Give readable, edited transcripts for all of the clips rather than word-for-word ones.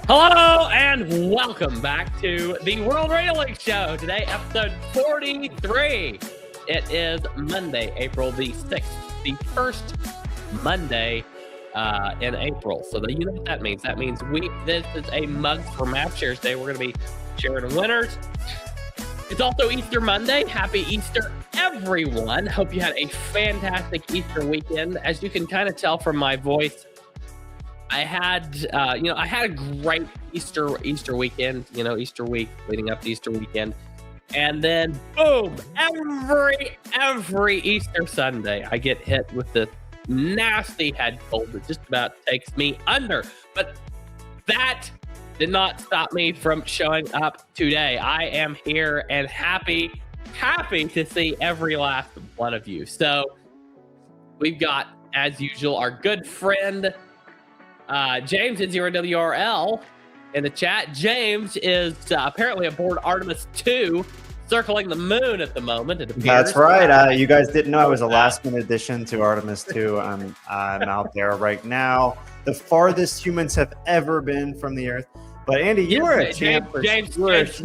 Hello and welcome back to the World Radio League Show. Today, episode 43. It is Monday, April the 6th, the first Monday in April. So you know what that means. That means this is a Mugs for Map Shares Day. We're going to be sharing winners. It's also Easter Monday. Happy Easter, everyone. Hope you had a fantastic Easter weekend. As you can kind of tell from my voice, I had a great Easter weekend, Easter week leading up to Easter weekend. And then boom, every Easter Sunday, I get hit with this nasty head cold that just about takes me under. But that did not stop me from showing up today. I am here and happy to see every last one of you. So we've got, as usual, our good friend, James in 0WRL in the chat. James is apparently aboard Artemis 2, circling the moon at the moment, it appears. That's right. You guys didn't know I was a last-minute addition to Artemis 2. I'm out there right now. The farthest humans have ever been from the Earth. But Andy, you were a champ. James, right as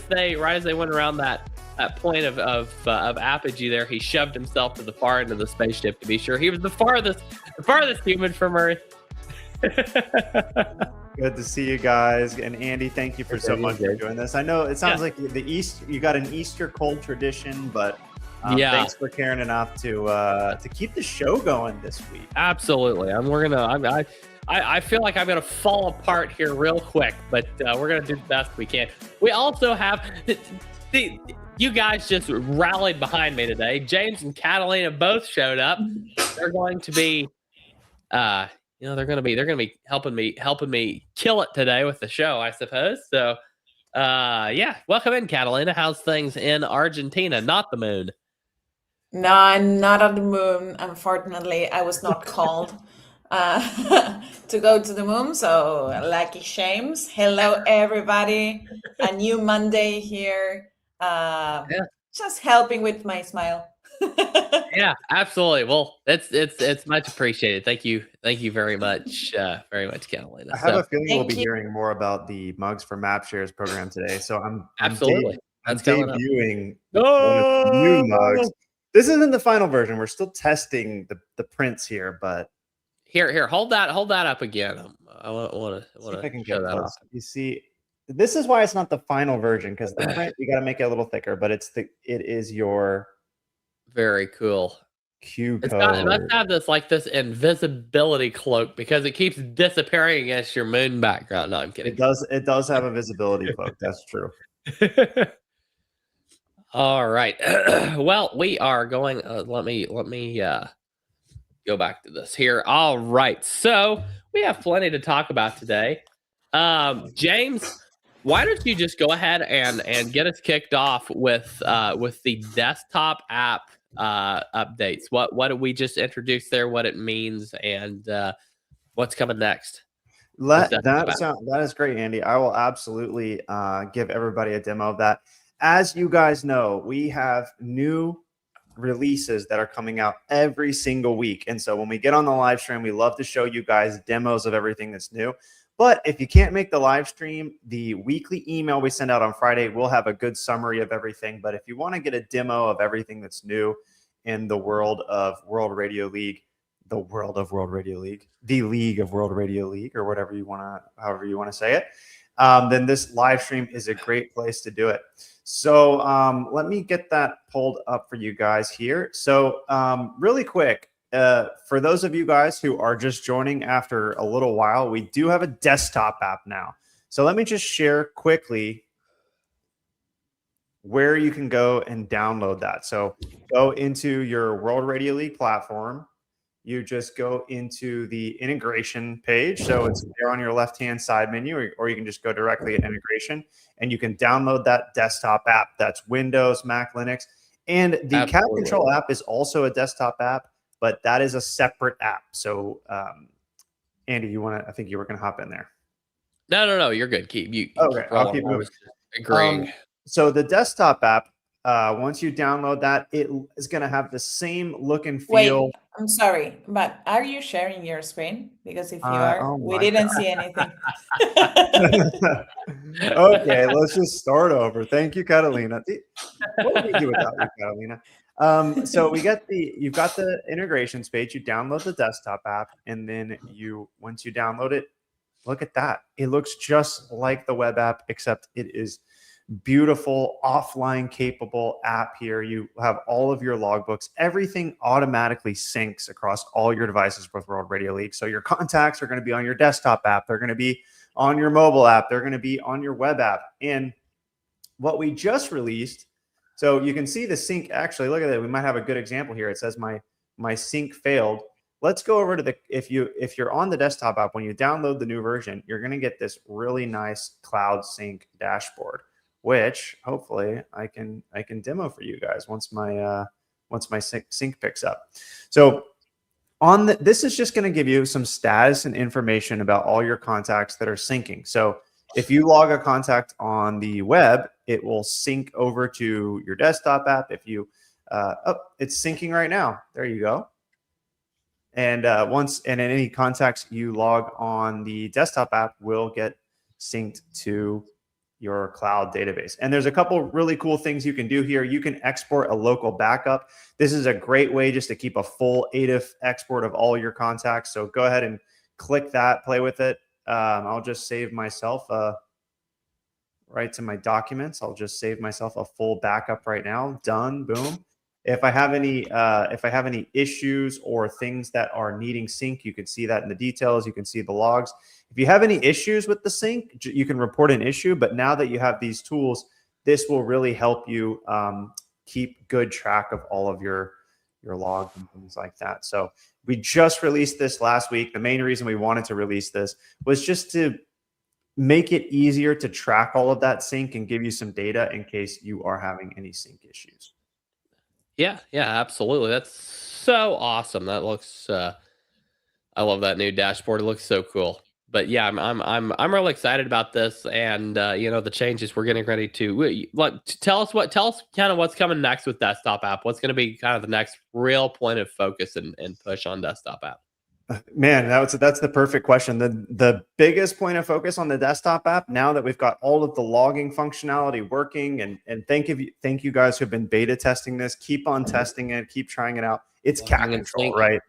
they went around that point of apogee there, he shoved himself to the far end of the spaceship to be sure. He was the farthest human from Earth. Good to see you guys. And Andy, thank you so much for doing this. I know it sounds like you got an Easter cold tradition, but thanks for caring enough to keep the show going this week. Absolutely. I feel like I'm gonna fall apart here real quick, but we're gonna do the best we can. We also have you guys just rallied behind me today. James and Catalina both showed up. They're going to be, they're going to be helping me kill it today with the show, I suppose. So, welcome in, Catalina. How's things in Argentina? Not the moon. No, I'm not on the moon. Unfortunately, I was not called to go to the moon. So, lucky James. Hello, everybody. A new Monday here. Just helping with my smile. Yeah, absolutely. Well, it's much appreciated. Thank you very much, Catalina. I have a feeling we'll be hearing more about the Mugs for Map Shares program today. So I'm debuting new mugs. This isn't the final version. We're still testing the prints here, but here, hold that up again. I want to show that off. You see. This is why it's not the final version, because the print you got to make it a little thicker, but it is your very cool Q code. It must have this invisibility cloak because it keeps disappearing against your moon background. No, I'm kidding. It does have a visibility cloak. That's true. All right. Well, we are going. Let me go back to this here. All right. So we have plenty to talk about today. James, why don't you just go ahead and get us kicked off with the desktop app updates? What did we just introduce there? What it means and what's coming next? That is great, Andy. I will absolutely give everybody a demo of that. As you guys know, we have new releases that are coming out every single week, and so when we get on the live stream, we love to show you guys demos of everything that's new. But if you can't make the live stream, the weekly email we send out on Friday will have a good summary of everything. But if you want to get a demo of everything that's new in the world of World Radio League, the League of World Radio League, or however you want to say it, then this live stream is a great place to do it. So let me get that pulled up for you guys here. So really quick, for those of you guys who are just joining after a little while, we do have a desktop app now. So let me just share quickly where you can go and download that. So go into your World Radio League platform. You just go into the integration page. So it's there on your left-hand side menu, or you can just go directly at integration, and you can download that desktop app. That's Windows, Mac, Linux. And the Cat Control app is also a desktop app. but that is a separate app. So, Andy, I think you were going to hop in there. No. You're good. Keep okay, I'll keep moving. Agreeing. So the desktop app, once you download that, it is going to have the same look and feel. Wait, I'm sorry, but are you sharing your screen? Because if you are, oh we my didn't see anything. Okay, let's just start over. Thank you, Catalina. What would we do without you, Catalina? So you've got the integrations page. You download the desktop app, and then once you download it, look at that. It looks just like the web app, except it is beautiful, offline capable app here. You have all of your logbooks. Everything automatically syncs across all your devices with World Radio League. So your contacts are going to be on your desktop app. They're going to be on your mobile app. They're going to be on your web app. And what we just released, so you can see the sync. Actually, look at that. We might have a good example here. It says my sync failed. Let's go over to if you're on the desktop app, when you download the new version, you're going to get this really nice cloud sync dashboard, which hopefully I can demo for you guys once my sync picks up. So this is just going to give you some status and information about all your contacts that are syncing. So if you log a contact on the web, it will sync over to your desktop app. If you it's syncing right now. There you go. And any contacts you log on the desktop app will get synced to your cloud database. And there's a couple really cool things you can do here. You can export a local backup. This is a great way just to keep a full ATIF export of all your contacts. So go ahead and click that, play with it. I'll just save myself right to my documents. I'll just save myself a full backup right now. Done. Boom. If I have any issues or things that are needing sync, you can see that in the details. You can see the logs. If you have any issues with the sync, you can report an issue. But now that you have these tools, this will really help you keep good track of all of your logs and things like that. So we just released this last week. The main reason we wanted to release this was just to make it easier to track all of that sync and give you some data in case you are having any sync issues. Yeah, absolutely. That's so awesome. That looks I love that new dashboard. It looks so cool. But yeah, I'm really excited about this, and the changes we're getting ready to tell us kind of what's coming next with desktop app. What's going to be kind of the next real point of focus and push on desktop app? Man, that's the perfect question. The biggest point of focus on the desktop app, now that we've got all of the logging functionality working, and thank you guys who've been beta testing this. Keep on testing it, keep trying it out. It's cat control, right?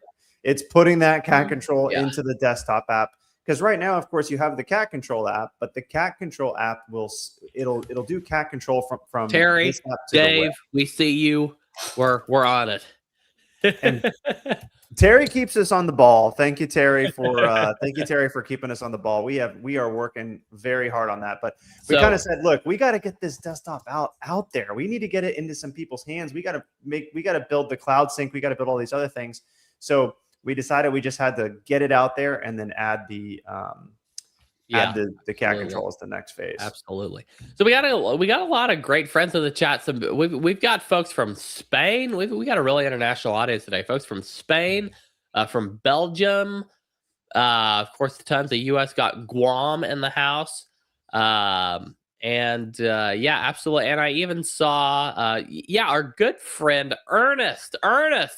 It's putting that cat control into the desktop app. Because right now, of course, you have the cat control app, but the cat control app it'll do cat control from Terry, Dave, we see you. We're on it. And Terry keeps us on the ball. Thank you, Terry, for keeping us on the ball. We are working very hard on that. But we kind of said, look, we got to get this desktop out there. We need to get it into some people's hands. We got to build the cloud sync. We got to build all these other things. So we decided we just had to get it out there and then add the cat control as the next phase. Absolutely. So we got a lot of great friends in the chat. So we've got folks from Spain. We got a really international audience today. Folks from Spain, from Belgium, of course, tons of US. Got Guam in the house. Absolutely. And I even saw our good friend Ernest.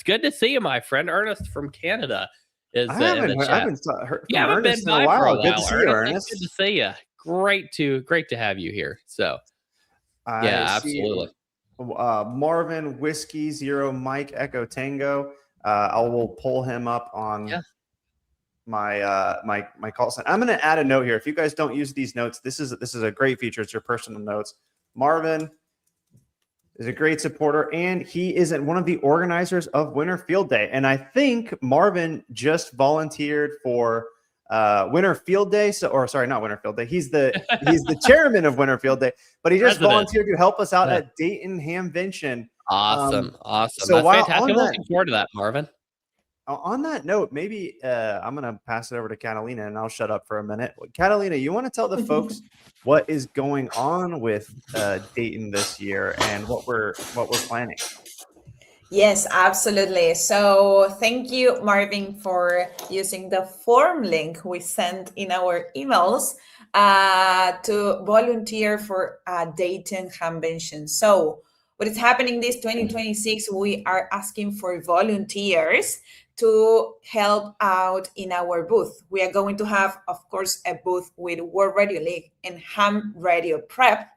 Good to see you, my friend. Ernest from Canada. I haven't heard from Ernest in a while. Good to see you, Ernest. Good to see you. Great to have you here. So, absolutely. Marvin Whiskey 0 Mike Echo Tango. I will pull him up on my call sign. I'm going to add a note here. If you guys don't use these notes, this is a great feature. It's your personal notes. Marvin is a great supporter, and he is one of the organizers of Winter Field Day. And I think Marvin just volunteered for Winter Field Day. Not Winter Field Day. He's the chairman of Winter Field Day, but he just volunteered to help us out at Dayton Hamvention. Awesome. So that's fantastic. I'm looking forward to that, Marvin. On that note, maybe I'm going to pass it over to Catalina, and I'll shut up for a minute. Catalina, you want to tell the folks what is going on with Dayton this year and what we're planning? Yes, absolutely. So thank you, Marvin, for using the form link we sent in our emails to volunteer for Dayton Convention. So what is happening this 2026, we are asking for volunteers to help out in our booth. We are going to have, of course, a booth with World Radio League and Ham Radio Prep.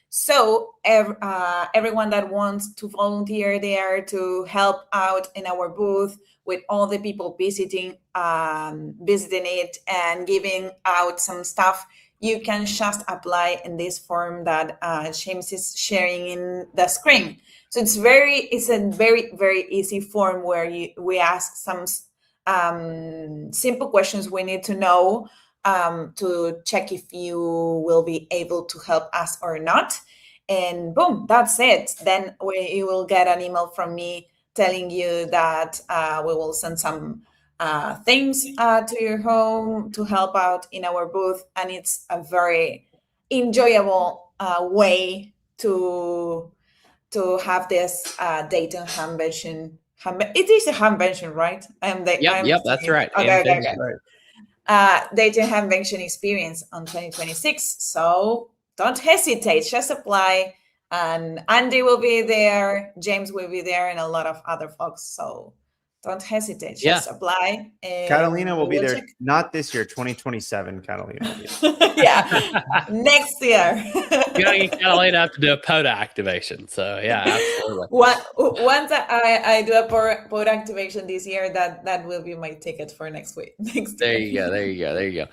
So everyone that wants to volunteer there to help out in our booth with all the people visiting it and giving out some stuff, you can just apply in this form that James is sharing in the screen. So it's a very easy form where we ask some simple questions we need to know to check if you will be able to help us or not. And boom, that's it. Then you will get an email from me telling you that we will send some things to your home to help out in our booth. And it's a very enjoyable way to have this Dayton Convention. It is a convention, right? Yep, that's right. Okay. Dayton Convention experience on 2026. So don't hesitate, just apply. And Andy will be there, James will be there, and a lot of other folks. So don't hesitate, just apply. Catalina will be there, not this year, 2027. Catalina will be there. Yeah, next year. You gotta get Catalina have to do a POTA activation. So yeah, absolutely. Once I do a POTA activation this year, that will be my ticket for next week. There you go.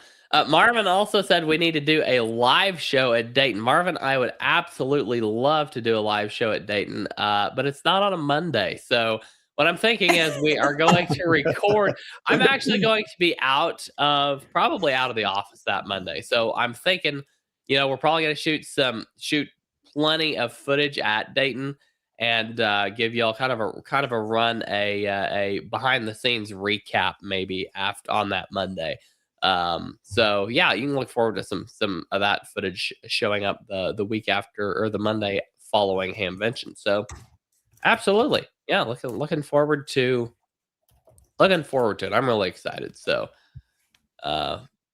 Marvin also said we need to do a live show at Dayton. Marvin, I would absolutely love to do a live show at Dayton, but it's not on a Monday. So what I'm thinking is we are going to record. I'm actually going to be probably out of the office that Monday. So I'm thinking, we're probably going to shoot plenty of footage at Dayton and give y'all kind of a run, a behind the scenes recap maybe on that Monday. So yeah, you can look forward to some of that footage showing up the week after or the Monday following Hamvention. So absolutely. Yeah, looking forward to it. I'm really excited. So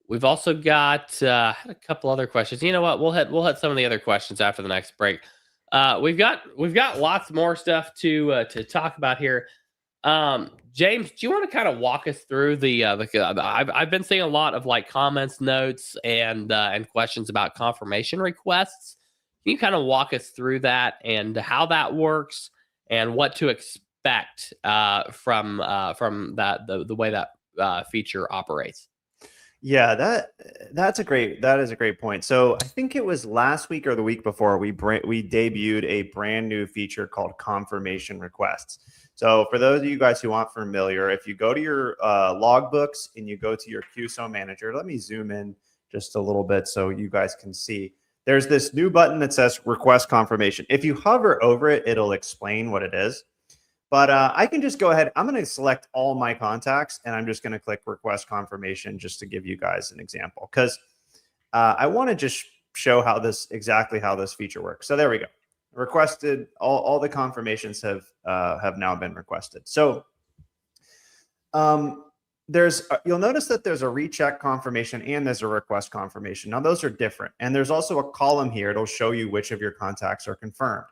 we've also got a couple other questions. You know what? We'll hit some of the other questions after the next break. We've got lots more stuff to talk about here. James, do you want to kind of walk us through I've been seeing a lot of like comments, notes, and questions about confirmation requests. Can you kind of walk us through that and how that works and what to expect from that the way that feature operates? Yeah, that is a great point. So I think it was last week or the week before we debuted a brand new feature called confirmation requests. So for those of you guys who aren't familiar, if you go to your logbooks and you go to your QSO manager, let me zoom in just a little bit so you guys can see. There's this new button that says request confirmation. If you hover over it, it'll explain what it is. But I can just go ahead. I'm going to select all my contacts, and I'm just going to click request confirmation just to give you guys an example, because I want to just show exactly how this feature works. So there we go. Requested. All the confirmations have now been requested. So you'll notice that there's a recheck confirmation and there's a request confirmation. Now those are different, and there's also a column here. It'll show you which of your contacts are confirmed.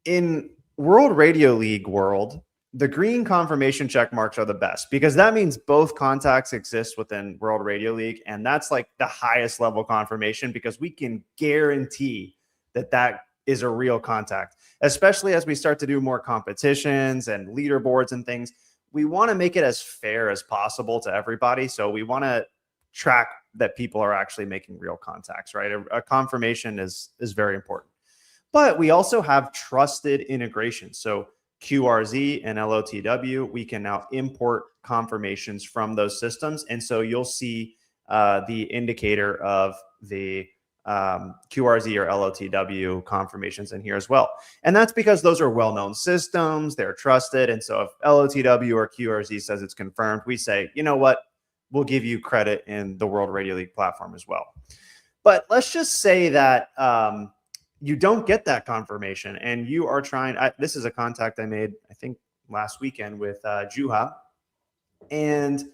In World Radio League world, the green confirmation check marks are the best because that means both contacts exist within World Radio League. And that's like the highest level confirmation because we can guarantee that is a real contact, especially as we start to do more competitions and leaderboards and things. We want to make it as fair as possible to everybody. So we want to track that people are actually making real contacts, right? A confirmation is very important. But we also have trusted integration. So QRZ and LOTW, we can now import confirmations from those systems. And so you'll see the indicator of the QRZ or LOTW confirmations in here as well. And that's because those are well-known systems, they're trusted. And so if LOTW or QRZ says it's confirmed, we say, you know what, we'll give you credit in the World Radio League platform as well. But let's just say that you don't get that confirmation and you are trying, this is a contact I made, I think last weekend with Juha, and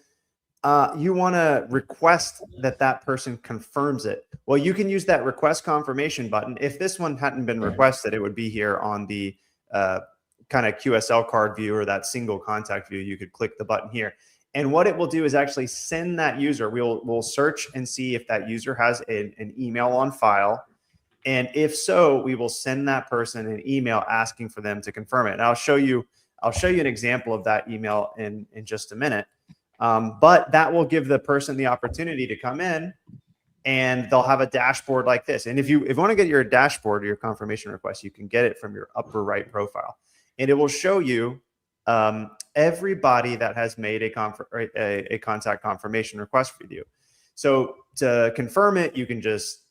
you want to request that person confirms it. Well, you can use that request confirmation button. If this one hadn't been requested, it would be here on the kind of QSL card view or that single contact view. You could click the button here. And what it will do is actually send that user. We'll search and see if that user has an email on file. And if so, we will send that person an email asking for them to confirm it. And I'll show you an example of that email in just a minute. But that will give the person the opportunity to come in and they'll have a dashboard like this. And if you want to get your dashboard or your confirmation request, you can get it from your upper right profile. And it will show you everybody that has made a contact confirmation request for you. So to confirm it, you can just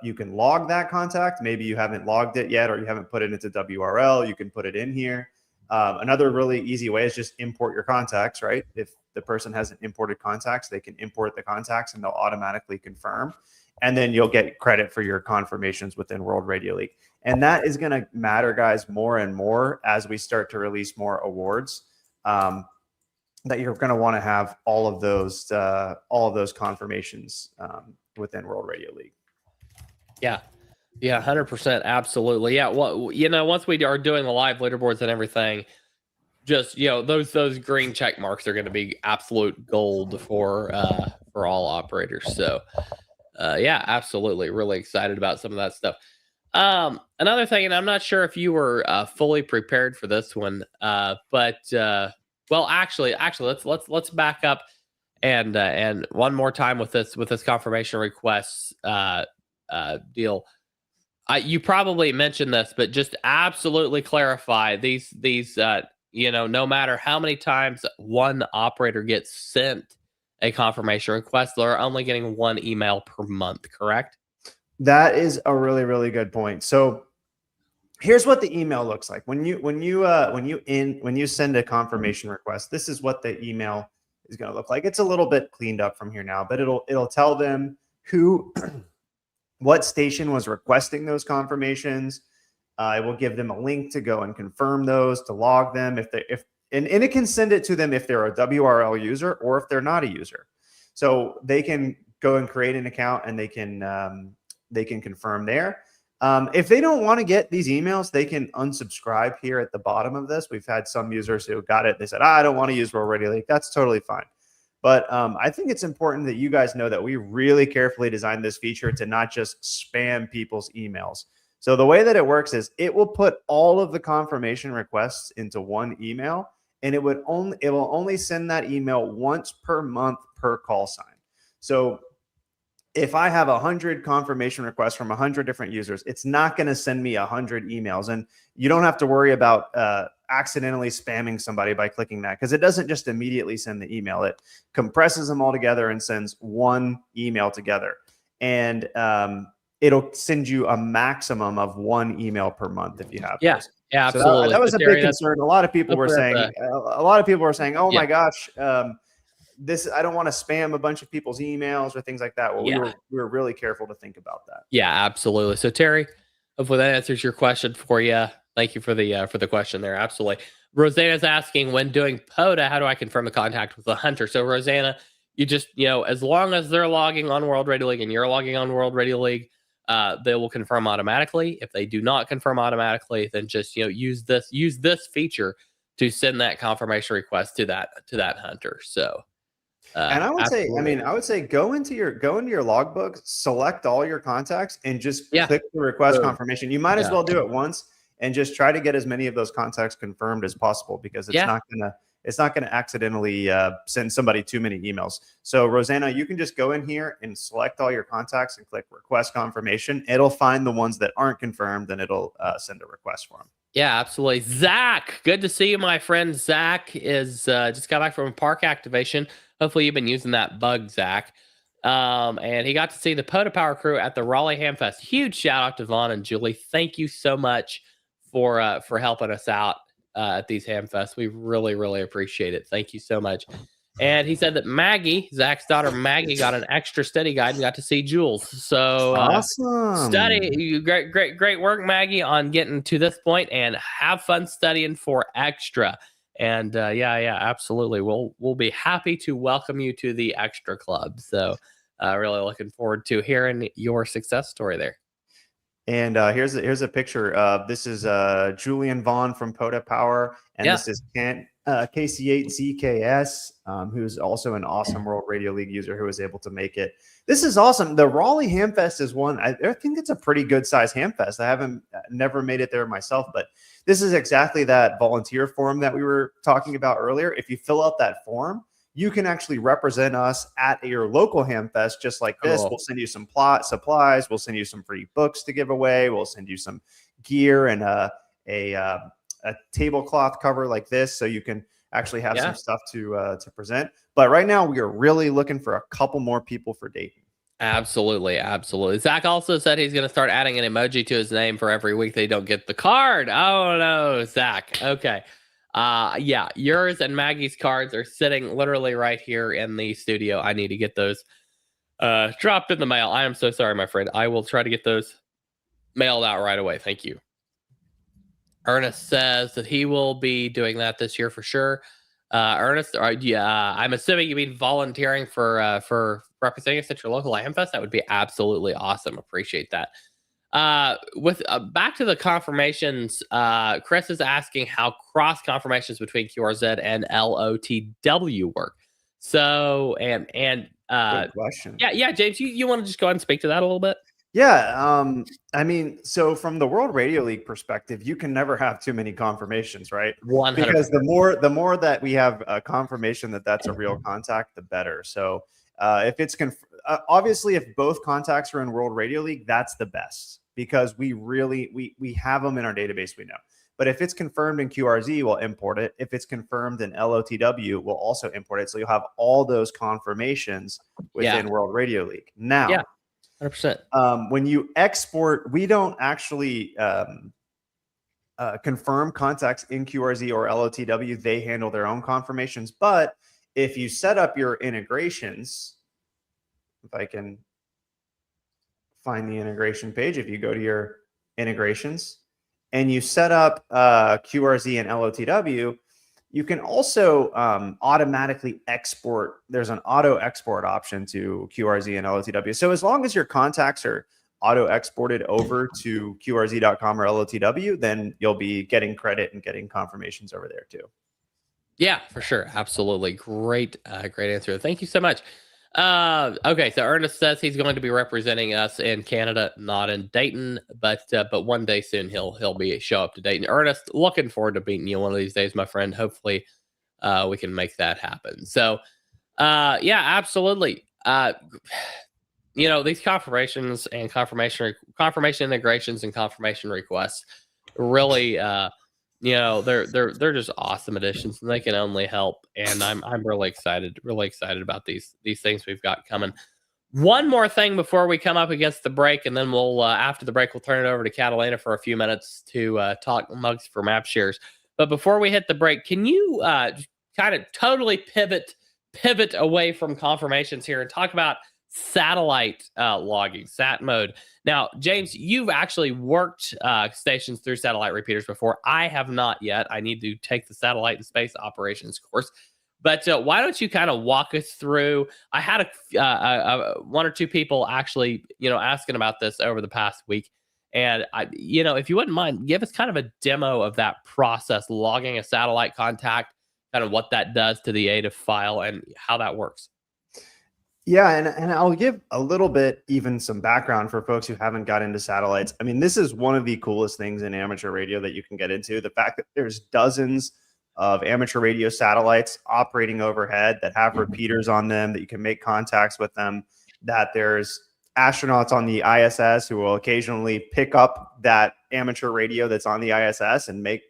you can log that contact. Maybe you haven't logged it yet or you haven't put it into WRL. You can put it in here. Another really easy way is just import your contacts, right? If the person hasn't imported contacts, they can import the contacts and they'll automatically confirm. And then you'll get credit for your confirmations within World Radio League. And that is going to matter, guys, more and more as we start to release more awards, that you're going to want to have all of those confirmations within World Radio League. Yeah. Yeah, 100%. Absolutely. Yeah. Well, once we are doing the live leaderboards and everything, just, those green check marks are going to be absolute gold for all operators. So, yeah, absolutely. Really excited about some of that stuff. Another thing, and I'm not sure if you were fully prepared for this one, but actually, let's back up and one more time with this confirmation requests deal. You probably mentioned this, but just absolutely clarify these. No matter how many times one operator gets sent a confirmation request, they're only getting one email per month. Correct? That is a really, really good point. So here's what the email looks like when you send a confirmation request. This is what the email is going to look like. It's a little bit cleaned up from here now, but it'll tell them who. What station was requesting those confirmations. It will give them a link to go and confirm those, to log them and it can send it to them if they're a WRL user or if they're not a user. So they can go and create an account and they can confirm there. If they don't want to get these emails, they can unsubscribe here at the bottom of this. We've had some users who got it. They said, I don't want to use World Radio League. That's totally fine. But I think it's important that you guys know that we really carefully designed this feature to not just spam people's emails. So the way that it works is it will put all of the confirmation requests into one email, and it will only send that email once per month per call sign. So if I have 100 confirmation requests from 100 different users, it's not going to send me 100 emails. And you don't have to worry about accidentally spamming somebody by clicking that, because it doesn't just immediately send the email. It compresses them all together and sends one email together. And it'll send you a maximum of one email per month if you have. Yeah, those. yeah, So absolutely. that was a big concern. A lot of people were saying, oh Yeah. my gosh, I don't want to spam a bunch of people's emails or things like that. Well, Yeah. we were really careful to think about that. Yeah, absolutely. So Terry, hopefully that answers your question for you. Thank you for the question there. Absolutely. Rosanna's asking, when doing POTA, how do I confirm the contact with the hunter? So Rosanna, you just, as long as they're logging on World Radio League and you're logging on World Radio League, they will confirm automatically. If they do not confirm automatically, then just, use this feature to send that confirmation request to that hunter. So, and I would say go into your logbook, select all your contacts, and just click the request confirmation. You might as well do it once and just try to get as many of those contacts confirmed as possible, because it's not gonna accidentally send somebody too many emails. So Rosanna, you can just go in here and select all your contacts and click request confirmation. It'll find the ones that aren't confirmed, and it'll send a request for them. Yeah, absolutely. Zach, good to see you, my friend. Zach is just got back from a park activation. Hopefully you've been using that bug, Zach. And he got to see the POTA Power crew at the Raleigh Hamfest. Huge shout out to Vaughn and Julie. Thank you so much for helping us out at these Hamfests. We really, really appreciate it. Thank you so much. And he said that Maggie, Zach's daughter Maggie, got an extra study guide and got to see Jules. So awesome. Great work, Maggie, on getting to this point, and have fun studying for extra. And yeah, absolutely. We'll be happy to welcome you to the Extra Club. So really looking forward to hearing your success story there. And here's a picture. This is Julian Vaughn from POTA Power, and this is KC8ZKS, who's also an awesome World Radio League user who was able to make it. This is awesome. The Raleigh Hamfest is one. I think it's a pretty good size Hamfest. I haven't never made it there myself, but this is exactly that volunteer form that we were talking about earlier. If you fill out that form, you can actually represent us at your local Hamfest just like this. Cool. We'll send you some supplies. We'll send you some free books to give away. We'll send you some gear and a tablecloth cover like this, so you can actually have some stuff to present. But right now, we are really looking for a couple more people for Dayton. Absolutely. Zach also said he's going to start adding an emoji to his name for every week they don't get the card. Oh no, Zach. Okay. Yeah, yours and Maggie's cards are sitting literally right here in the studio. I need to get those dropped in the mail. I am so sorry, my friend. I will try to get those mailed out right away. Thank you. Ernest says that he will be doing that this year for sure. Ernest, I'm assuming you mean volunteering for representing us at your local Hamfest. That would be absolutely awesome. Appreciate that. With back to the confirmations, Chris is asking how cross confirmations between QRZ and LOTW work. So and good question. Yeah, James, you want to just go ahead and speak to that a little bit? Yeah, I mean, so from the World Radio League perspective, you can never have too many confirmations, right? 100%. Because the more that we have a confirmation that that's a real contact, the better. So if it's obviously if both contacts are in World Radio League, that's the best, because we have them in our database, we know. But if it's confirmed in QRZ, we'll import it. If it's confirmed in LOTW, we'll also import it. So you'll have all those confirmations within World Radio League. Now. Yeah. 100%. When you export, we don't actually confirm contacts in QRZ or LOTW. They handle their own confirmations. But if you set up your integrations, if I can find the integration page, if you go to your integrations and you set up QRZ and LOTW, you can also automatically export. There's an auto export option to QRZ and LOTW. So as long as your contacts are auto exported over to QRZ.com or LOTW, then you'll be getting credit and getting confirmations over there too. Yeah, for sure. Absolutely. Great answer. Thank you so much. Okay, so Ernest says he's going to be representing us in Canada, not in Dayton, but one day soon he'll show up to Dayton. Ernest, looking forward to meeting you one of these days, my friend. Hopefully, we can make that happen. So, yeah, absolutely. These confirmations and confirmation integrations and confirmation requests really, they're just awesome additions, and they can only help. And I'm really excited about these things we've got coming. One more thing before we come up against the break, and then we'll after the break we'll turn it over to Catalina for a few minutes to talk mugs for map shares. But before we hit the break, can you kind of totally pivot away from confirmations here and talk about satellite logging, sat mode? Now, James, you've actually worked stations through satellite repeaters before. I have not yet. I need to take the satellite and space operations course. But why don't you kind of walk us through? I had one or two people actually, asking about this over the past week. And if you wouldn't mind, give us kind of a demo of that process, logging a satellite contact, kind of what that does to the ATIF file and how that works. Yeah, and I'll give a little bit, even some background for folks who haven't got into satellites. I mean, this is one of the coolest things in amateur radio that you can get into. The fact that there's dozens of amateur radio satellites operating overhead that have repeaters on them, that you can make contacts with them, that there's astronauts on the ISS who will occasionally pick up that amateur radio that's on the ISS and make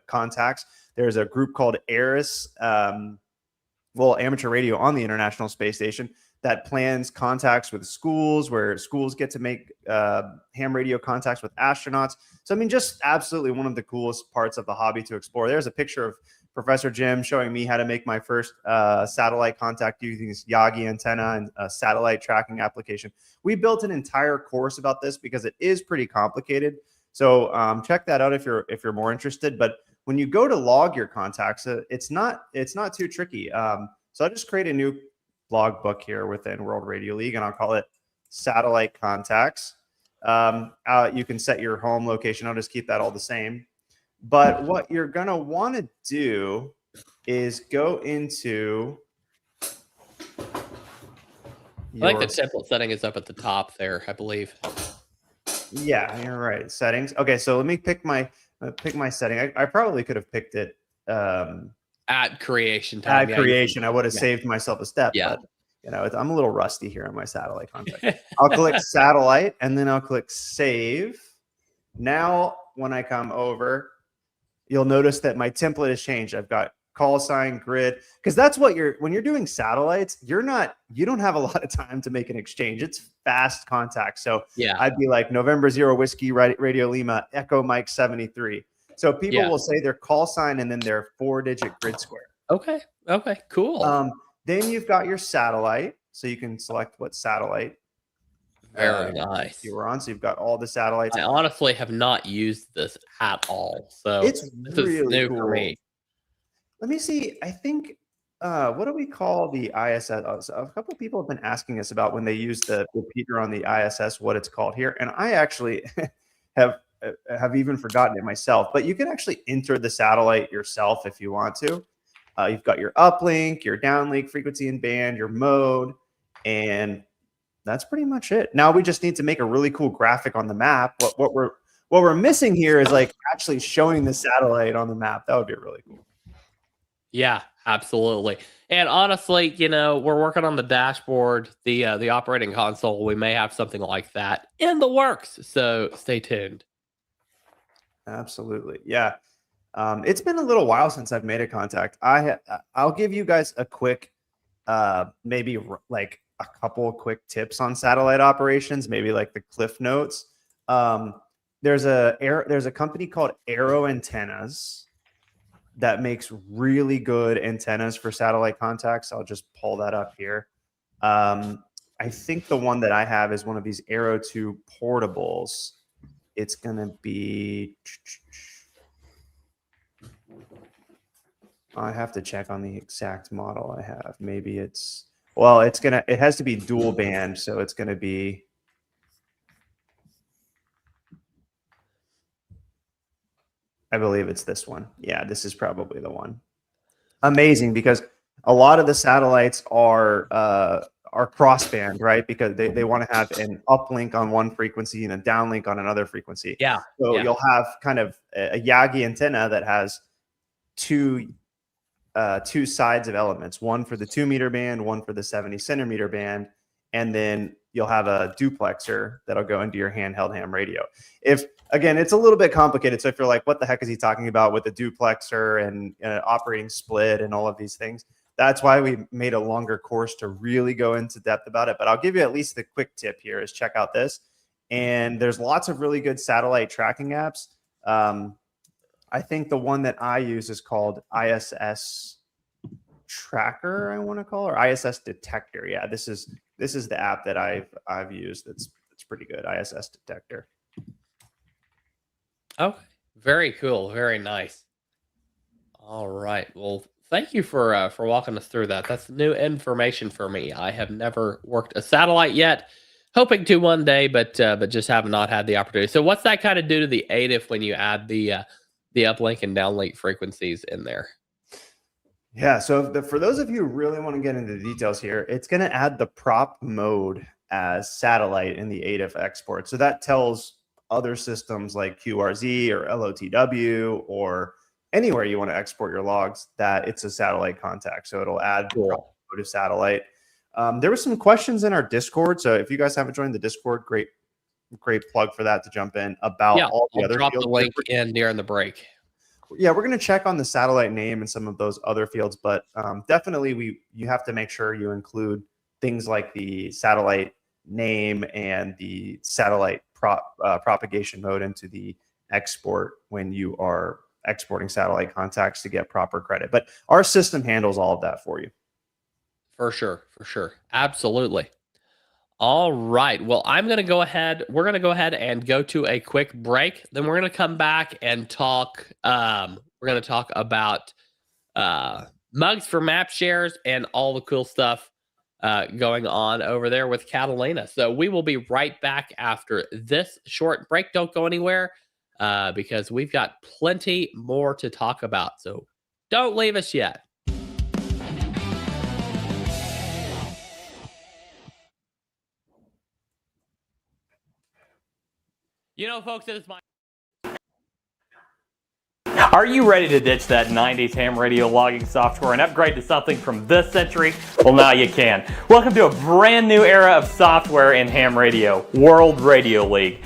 contacts. There's a group called ARIS, amateur radio on the International Space Station, that plans contacts with schools, where schools get to make ham radio contacts with astronauts. So, I mean, just absolutely one of the coolest parts of the hobby to explore. There's a picture of Professor Jim showing me how to make my first satellite contact using this Yagi antenna and a satellite tracking application. We built an entire course about this because it is pretty complicated. So check that out if you're more interested. But when you go to log your contacts, it's not too tricky. So I'll just create a new log book here within World Radio League, and I'll call it Satellite Contacts. You can set your home location. I'll just keep that all the same. But what you're going to want to do is go into I think the template setting is up at the top there, I believe. Yeah, you're right. Settings. Okay, so let me pick my setting. I probably could have picked it at creation time. At creation, I would have saved myself a step. Yeah. But, you know, I'm a little rusty here on my satellite contact. I'll click satellite, and then I'll click save. Now, when I come over, you'll notice that my template has changed. I've got call sign, grid, because that's what when you're doing satellites, you don't have a lot of time to make an exchange. It's fast contact. So yeah, I'd be like November 0 Whiskey Radio Lima Echo Mike 73. So people will say their call sign and then their 4-digit grid square. Okay, cool. Then you've got your satellite, so you can select what satellite. Very nice. You were on, so you've got all the satellites. I honestly have not used this at all, so this really is new for me. Let me see. I think what do we call the ISS? A couple of people have been asking us about when they use the repeater on the ISS, what it's called here, and I actually have even forgotten it myself. But you can actually enter the satellite yourself if you want to. You've got your uplink, your downlink frequency and band, your mode, and that's pretty much it. Now we just need to make a really cool graphic on the map. What we're missing here is like actually showing the satellite on the map. That would be really cool. Yeah, absolutely. And honestly, you know, we're working on the dashboard, the operating console. We may have something like that in the works. So stay tuned. Absolutely. Yeah. It's been a little while since I've made a contact. I'll give you guys a quick, maybe like a couple of quick tips on satellite operations, maybe like the Cliff Notes. There's a company called Arrow Antennas that makes really good antennas for satellite contacts. I'll just pull that up here. I think the one that I have is one of these Arrow 2 portables. It's going to be, I have to check on the exact model I have. Maybe it has to be dual band. So it's going to be, I believe it's this one. Yeah, this is probably the one. Amazing, because a lot of the satellites are crossband, right? Because they want to have an uplink on one frequency and a downlink on another frequency. Yeah. So you'll have kind of a Yagi antenna that has two sides of elements, one for the 2-meter band, one for the 70 centimeter band, and then you'll have a duplexer that'll go into your handheld ham radio. Again, it's a little bit complicated. So if you're like, what the heck is he talking about with the duplexer and operating split and all of these things? That's why we made a longer course to really go into depth about it. But I'll give you at least the quick tip here is check out this. And there's lots of really good satellite tracking apps. I think the one that I use is called ISS Tracker, I want to call it, or ISS Detector. Yeah, this is the app that I've used. That's pretty good. ISS Detector. Okay, very cool, very nice. All right, well, thank you for walking us through that. That's new information for me. I have never worked a satellite yet. Hoping to one day, but just have not had the opportunity. So, what's that kind of do to the ADIF when you add the uplink and downlink frequencies in there? Yeah, so for those of you who really want to get into the details here, it's going to add the prop mode as satellite in the ADIF export. So that tells other systems like QRZ or LOTW or anywhere you want to export your logs that it's a satellite contact. So it'll add prop mode to satellite. There were some questions in our Discord. So if you guys haven't joined the Discord, great plug for that to jump in about all the other fields. Drop the link in during the break. Yeah, we're going to check on the satellite name and some of those other fields, but definitely you have to make sure you include things like the satellite name and the satellite propagation mode into the export when you are exporting satellite contacts to get proper credit. But our system handles all of that for you. For sure. Absolutely. All right. Well, we're going to go ahead and go to a quick break. Then we're going to come back and talk We're going to talk about mugs for map shares and all the cool stuff going on over there with Catalina. So we will be right back after this short break. Don't go anywhere because we've got plenty more to talk about. So don't leave us yet. You know, folks, it is my... Are you ready to ditch that 90s ham radio logging software and upgrade to something from this century? Well, now you can. Welcome to a brand new era of software in ham radio, World Radio League.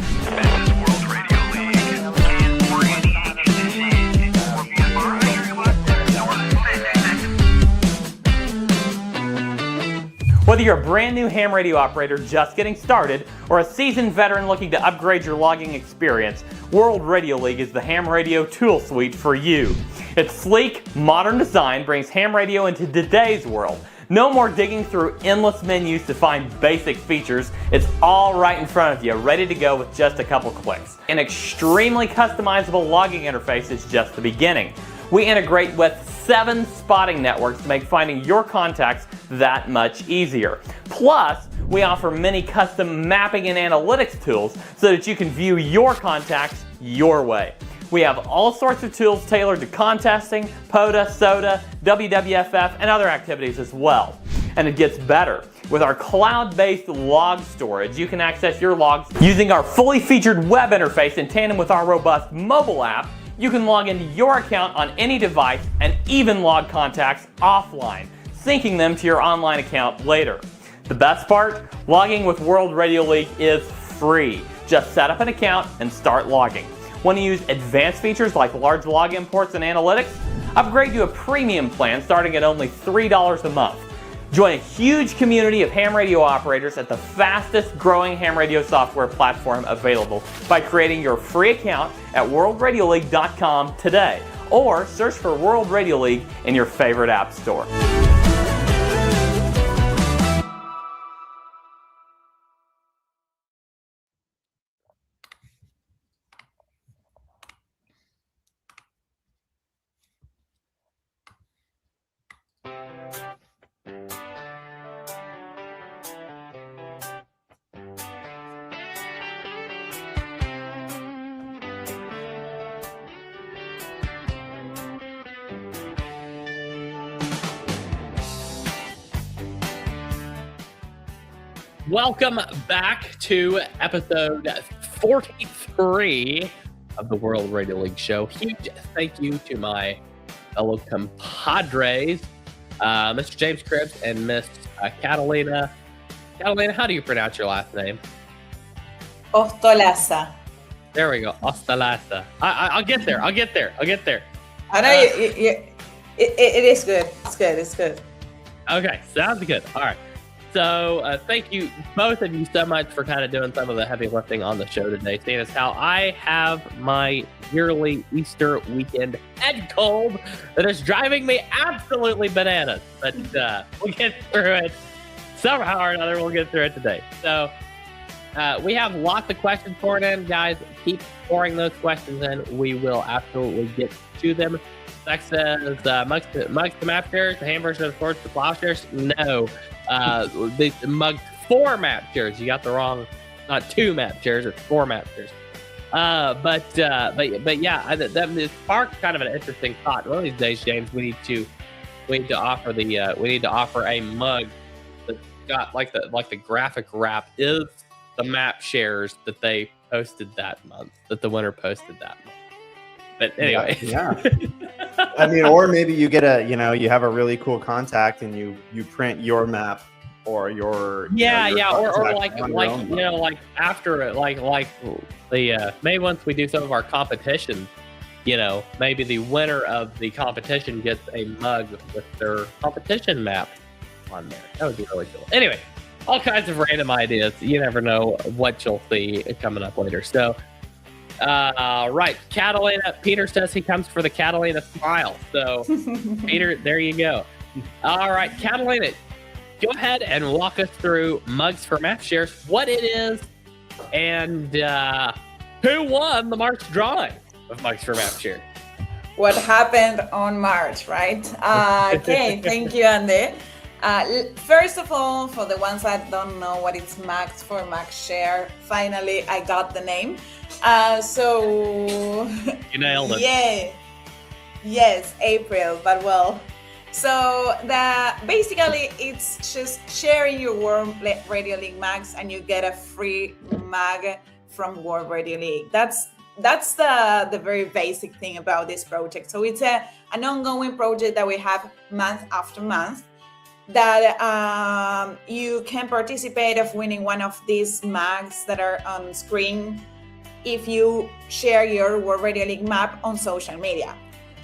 Whether you're a brand new ham radio operator just getting started or a seasoned veteran looking to upgrade your logging experience, World Radio League is the ham radio tool suite for you. Its sleek, modern design brings ham radio into today's world. No more digging through endless menus to find basic features. It's all right in front of you, ready to go with just a couple clicks. An extremely customizable logging interface is just the beginning. We integrate with 7 spotting networks to make finding your contacts that much easier. Plus, we offer many custom mapping and analytics tools so that you can view your contacts your way. We have all sorts of tools tailored to contesting, POTA, SOTA, WWFF, and other activities as well. And it gets better. With our cloud-based log storage, you can access your logs using our fully featured web interface in tandem with our robust mobile app. You can log into your account on any device and even log contacts offline, syncing them to your online account later. The best part? Logging with World Radio League is free. Just set up an account and start logging. Want to use advanced features like large log imports and analytics? Upgrade to a premium plan starting at only $3 a month. Join a huge community of ham radio operators at the fastest growing ham radio software platform available by creating your free account at worldradioleague.com today, or search for World Radio League in your favorite app store. Welcome back to episode 43 of the World Radio League show. Huge thank you to my fellow compadres, Mr. James Cribbs and Miss Catalina. Catalina, how do you pronounce your last name? Ostolaza. There we go, Ostolaza. I'll get there. I know it is good. It's good. Okay, sounds good. All right. So thank you, both of you, so much for kind of doing some of the heavy lifting on the show today, seeing as how I have my yearly Easter weekend head cold that is driving me absolutely bananas. But we'll get through it somehow or another. We'll get through it today. So we have lots of questions pouring in. Guys, keep pouring those questions in. We will absolutely get to them. Next says, mugs to map shares, the ham version of Swords to plowshares. No. The mug 4 map shares. You got the wrong, not 2 map shares, it's 4 map shares. But yeah, that sparked kind of an interesting thought. One of these days, James, we need to offer a mug that's got like the graphic wrap is the map shares that they posted that month, that the winner posted that month. But anyway, yeah. I mean, or maybe you get you have a really cool contact and you print your map or your or like after it, like the maybe once we do some of our competitions, maybe the winner of the competition gets a mug with their competition map on there. That would be really cool. Anyway, all kinds of random ideas. You never know what you'll see coming up later. So. Right, Catalina. Peter says he comes for the Catalina smile. So, Peter, there you go. All right, Catalina, go ahead and walk us through mugs for map shares, what it is, and who won the March drawing of mugs for map shares. what happened on March, right? Okay, thank you, Andy. First of all, for the ones that don't know what it's Max for, Max Share, finally I got the name. So You nailed it. Yay. Yes, April, but well. So basically it's just sharing your World Radio League mags and you get a free mag from World Radio League. That's the very basic thing about this project. So it's an ongoing project that we have month after month, that you can participate of winning one of these mags that are on screen if you share your World Radio League map on social media.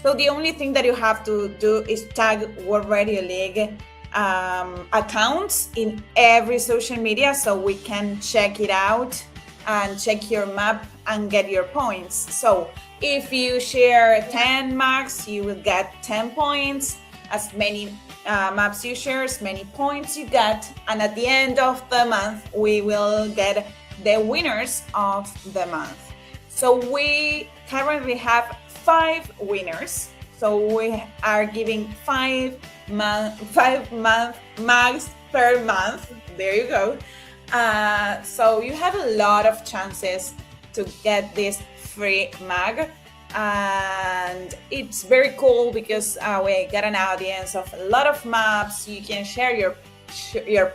So the only thing that you have to do is tag World Radio League accounts in every social media so we can check it out and check your map and get your points. So if you share 10 maps, you will get 10 points. As many maps you share, as many points you get. And at the end of the month, we will get the winners of the month. So we currently have 5 winners. So we are giving 5 mags per month. There you go. So you have a lot of chances to get this free mag. And it's very cool because we get an audience of a lot of maps. You can share your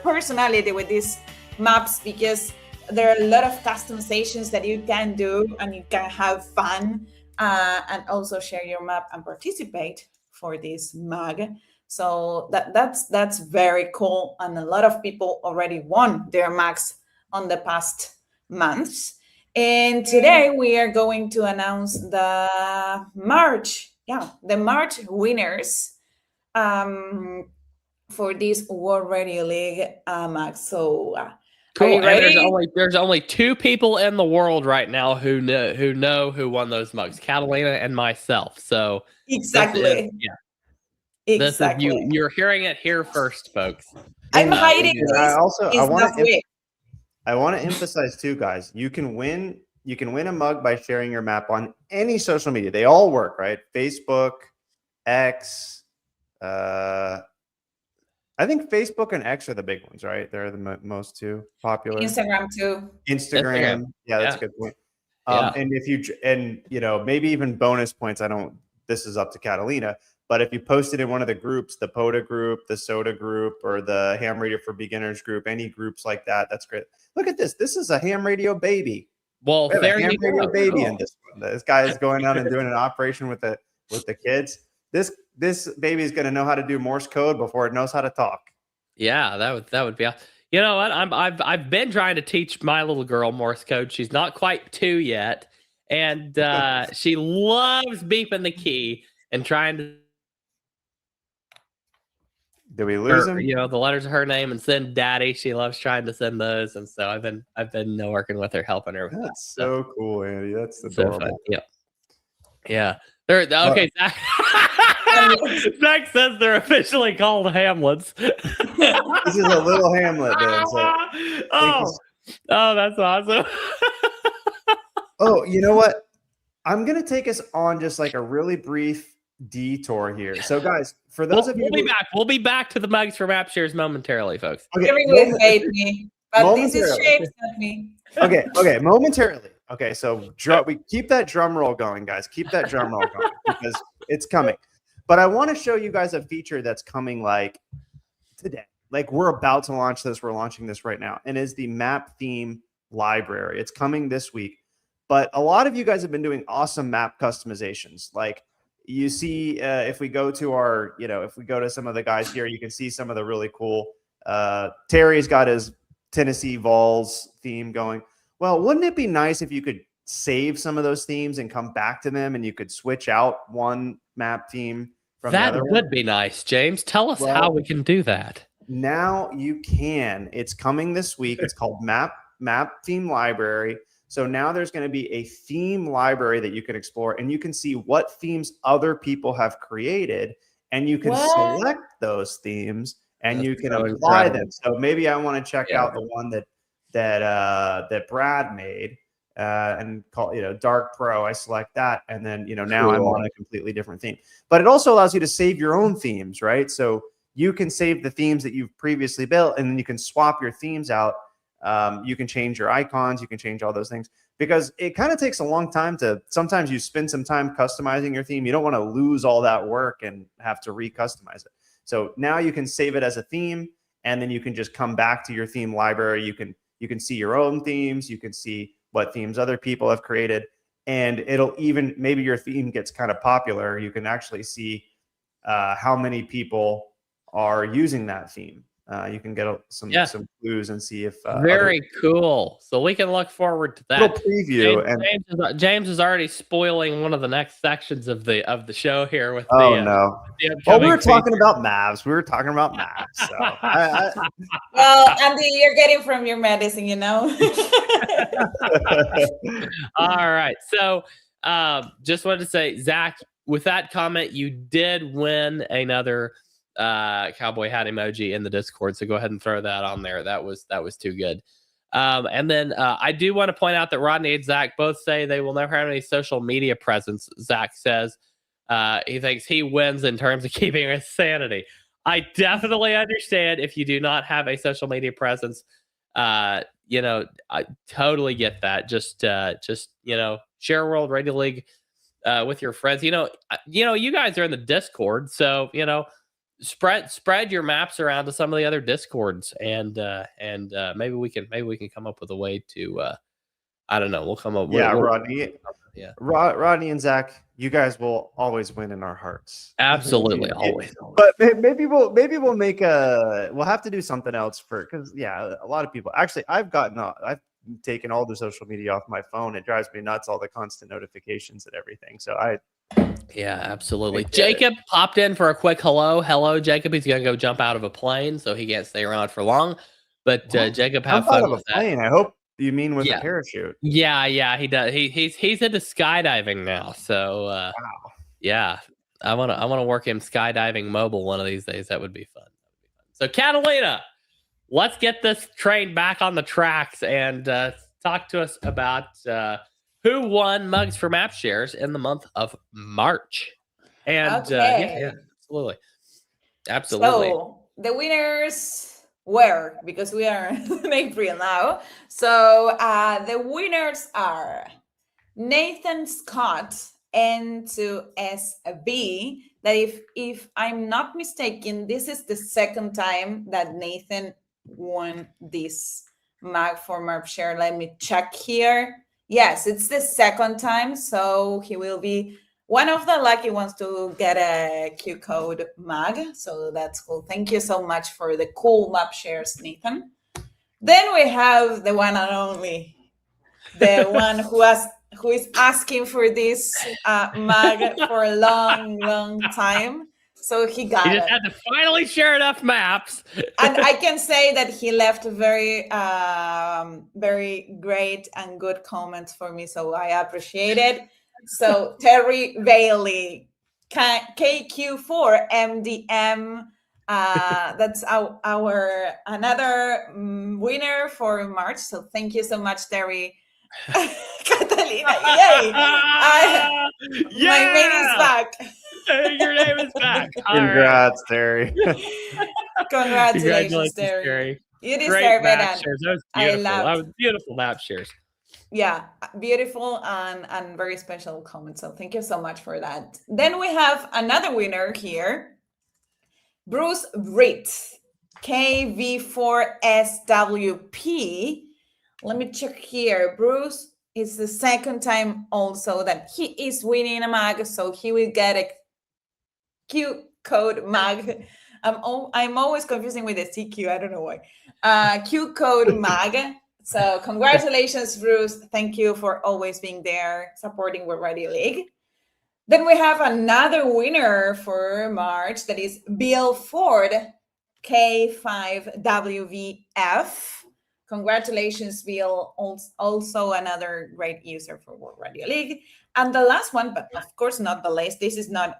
personality with these maps because there are a lot of customizations that you can do and you can have fun and also share your map and participate for this mag. So that's very cool, and a lot of people already won their mags on the past months. And today we are going to announce the March winners for this World Radio League mag. So cool. Are you ready? There's only 2 people in the world right now who know who won those mugs, Catalina and myself. So Exactly. Exactly. This is you're hearing it here first, folks. I'm hiding this. I want to emphasize too, guys. You can win a mug by sharing your map on any social media. They all work, right? Facebook, X. I think Facebook and X are the big ones, right? They're the most 2 popular. Instagram too. Instagram. Yeah, that's a good point. And if you maybe even bonus points. This is up to Catalina. But if you post it in one of the groups, the POTA group, the Soda group, or the Ham Radio for Beginners group, any groups like that, that's great. Look at this. This is a Ham Radio baby. Well, there Ham you Radio go. baby in this one. This guy is going out and doing an operation with the kids. This baby is going to know how to do Morse code before it knows how to talk. Yeah, that would be. You know what? I've been trying to teach my little girl Morse code. She's not quite 2 yet, and she loves beeping the key and trying to. Did we lose him? The letters of her name and send daddy. She loves trying to send those, and so I've been working with her, helping her with that. That's so cool, Andy. That's adorable. So yeah. Okay. Zach says they're officially called Hamlets. This is a little Hamlet, man. So that's awesome. Oh, you know what? I'm gonna take us on just like a really brief detour here. So, guys, for those of you, we'll be back to the mugs for map shares momentarily, folks. Okay, everyone hate me, but this is shaped of me. Okay, momentarily. Okay, so we keep that drum roll going, guys. Keep that drum roll going because it's coming. But I want to show you guys a feature that's coming like today. Like we're about to launch this. We're launching this right now, and is the map theme library. It's coming this week. But a lot of you guys have been doing awesome map customizations. Like you see, if we go to some of the guys here, you can see some of the really cool. Terry's got his Tennessee Vols theme going. Well, wouldn't it be nice if you could save some of those themes and come back to them, and you could switch out one map theme from the other? That would be nice, James. Tell us how we can do that. Now you can. It's coming this week. It's called Map Theme Library. So now there's going to be a theme library that you can explore, and you can see what themes other people have created, and you can select those themes and you can apply them. So maybe I want to check out the one that Brad made, and call Dark Pro. I select that, and then now I'm on a completely different theme. But it also allows you to save your own themes, right? So you can save the themes that you've previously built, and then you can swap your themes out. You can change your icons, you can change all those things, because it kind of takes a long time sometimes you spend some time customizing your theme. You don't want to lose all that work and have to re-customize it. So now you can save it as a theme, and then you can just come back to your theme library. You can see your own themes, you can see what themes other people have created, and it'll even, maybe your theme gets kind of popular, you can actually see how many people are using that theme. You can get some clues and see if very cool. So we can look forward to that. Little preview. James is already spoiling one of the next sections of the show here with no. Well, we were talking about Mavs. So well, Andy, you're getting from your medicine, All right. So just wanted to say, Zach, with that comment, you did win another cowboy hat emoji in the Discord, so go ahead and throw that on there. That was too good. And then I do want to point out that Rodney and Zach both say they will never have any social media presence. Zach says he thinks he wins in terms of keeping his sanity. I definitely understand if you do not have a social media presence. I totally get that. Just share World Radio League with your friends. You guys are in the Discord, so spread your maps around to some of the other Discords, and maybe we can come up with a way to I don't know. We'll come up with Rodney. Rodney and Zach, you guys will always win in our hearts. Absolutely, always. But maybe we'll make we'll have to do something else because a lot of people actually I've taken all the social media off my phone. It drives me nuts, all the constant notifications and everything. So yeah, absolutely. Jacob popped in for a quick hello, Jacob. He's gonna go jump out of a plane, so he can't stay around for long. But Jacob, have fun with that. Plane. I hope you mean with a parachute. Yeah, he does. He's into skydiving now. So wow. Yeah, I wanna work him skydiving mobile one of these days. That would be fun. So Catalina, let's get this train back on the tracks and talk to us about who won mugs for map shares in the month of March. And absolutely. So the winners were, because we are in April now. So the winners are Nathan Scott N2SB. That if I'm not mistaken, this is the second time that Nathan won this mug for map share. Let me check here. Yes, it's the second time, so he will be one of the lucky ones to get a Q code mug. So that's cool. Thank you so much for the cool map shares, Nathan. Then we have the one and only, the one who is asking for this mug for a long time. So he got it. He just had to finally share enough maps. And I can say that he left very, very great and good comments for me. So I appreciate it. So Terry Bailey, KQ4MDM, that's our another winner for March. So thank you so much, Terry. Catalina, yay! My name is back. Your name is back. Congrats, Terry. Congratulations, Terry. You deserve it. I love. That was beautiful map shares. Yeah, beautiful and very special comment. So thank you so much for that. Then we have another winner here, Bruce Britt, KV4SWP. Let me check here. Bruce is the second time also that he is winning a mug, so he will get a Q code mug. I'm always confusing with the CQ. I don't know why. Q code mug. So congratulations, Bruce. Thank you for always being there, supporting World Radio League. Then we have another winner for March. That is Bill Ford, K5WVF. Congratulations, Bill. Also another great user for World Radio League. And the last one, but of course not the least, this is not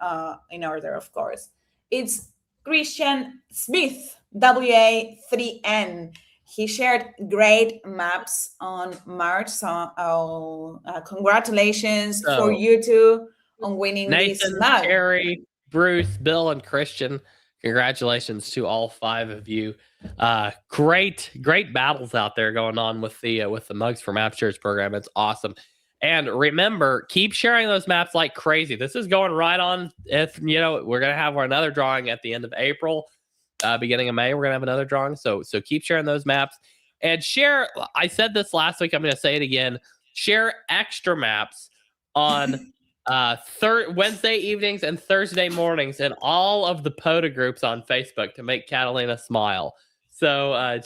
in order, of course. It's Christian Smith, WA3N. He shared great maps on March. So congratulations for you two on winning this Nathan, mug. Terry, Bruce, Bill, and Christian. Congratulations to all 5 of you. Great battles out there going on with the Mugs for Map Shares program. It's awesome. And remember, keep sharing those maps like crazy. This is going right on. If we're gonna have another drawing at the end of April, beginning of May, we're gonna have another drawing. So keep sharing those maps and share. I said this last week. I'm gonna say it again. Share extra maps on Wednesday evenings and Thursday mornings in all of the POTA groups on Facebook to make Catalina smile. So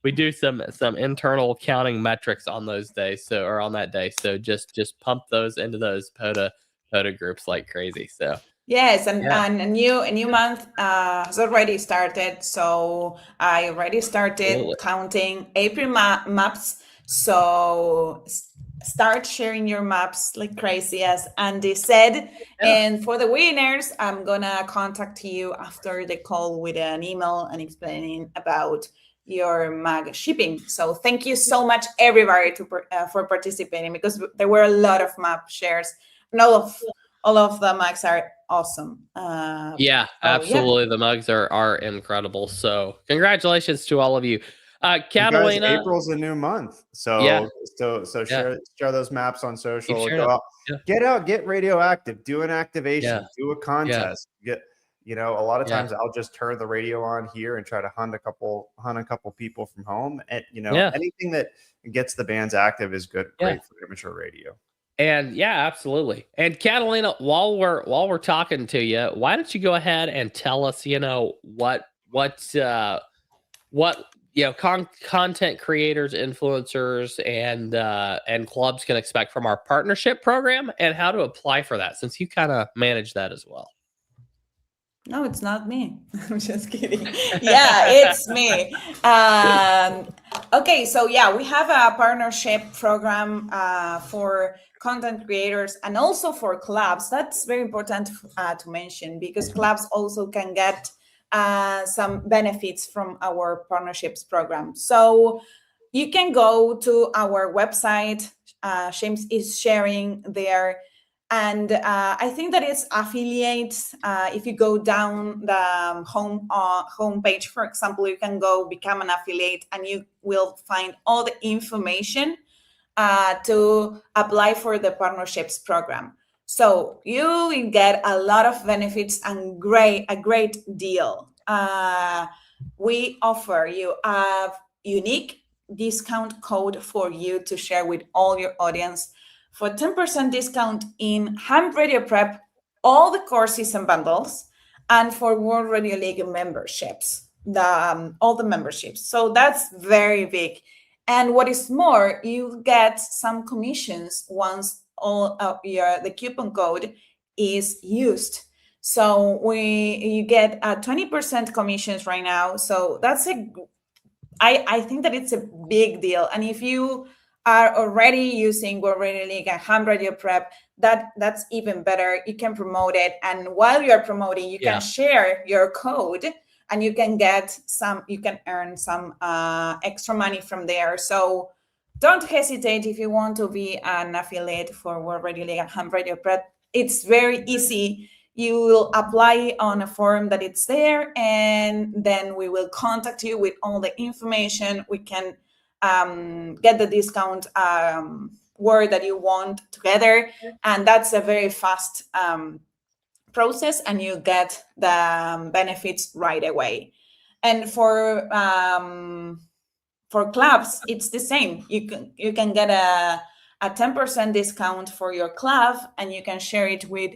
we do some internal counting metrics on those days, or on that day. So just pump those into those POTA groups like crazy. So yes, and a new month has already started. So I already started counting April maps. So start sharing your maps like crazy, as Andy said. And for the winners, I'm gonna contact you after the call with an email and explaining about your mug shipping. So thank you so much, everybody, for participating, because there were a lot of map shares, and all of the mugs are awesome. Absolutely. The mugs are incredible. So congratulations to all of you. Catalina, guys, April's a new month, so share those maps on social. Go out, get out, get radioactive, do an activation, do a contest. Get a lot of times I'll just turn the radio on here and try to hunt a couple people from home, and anything that gets the bands active is great for amateur radio. And absolutely. And Catalina, while we're talking to you, why don't you go ahead and tell us, what content creators, influencers, and clubs can expect from our partnership program, and how to apply for that, since you kind of manage that as well. No, it's not me. I'm just kidding. Yeah, it's me. Okay, so we have a partnership program for content creators and also for clubs. That's very important to mention, because clubs also can get some benefits from our partnerships program. So you can go to our website. James is sharing there. And I think that it's affiliates. If you go down the home page, for example, you can go become an affiliate, and you will find all the information to apply for the partnerships program. So you will get a lot of benefits and a great deal. We offer you a unique discount code for you to share with all your audience for 10% discount in Ham Radio Prep, all the courses and bundles, and for World Radio League memberships, all the memberships. So that's very big. And what is more, you get some commissions once all of the coupon code is used. So you get 20% commissions right now. So that's I think that it's a big deal. And if you are already using World Radio League and Ham Radio Prep, that's even better. You can promote it, and while you're promoting, you can share your code, and you can earn some extra money from there. So don't hesitate if you want to be an affiliate for World Radio League and Ham Radio Prep. It's very easy. You will apply on a form that it's there, and then we will contact you with all the information. We can get the discount word that you want together, and that's a very fast process, and you get the benefits right away. And for clubs, it's the same. You can get a 10% discount for your club, and you can share it with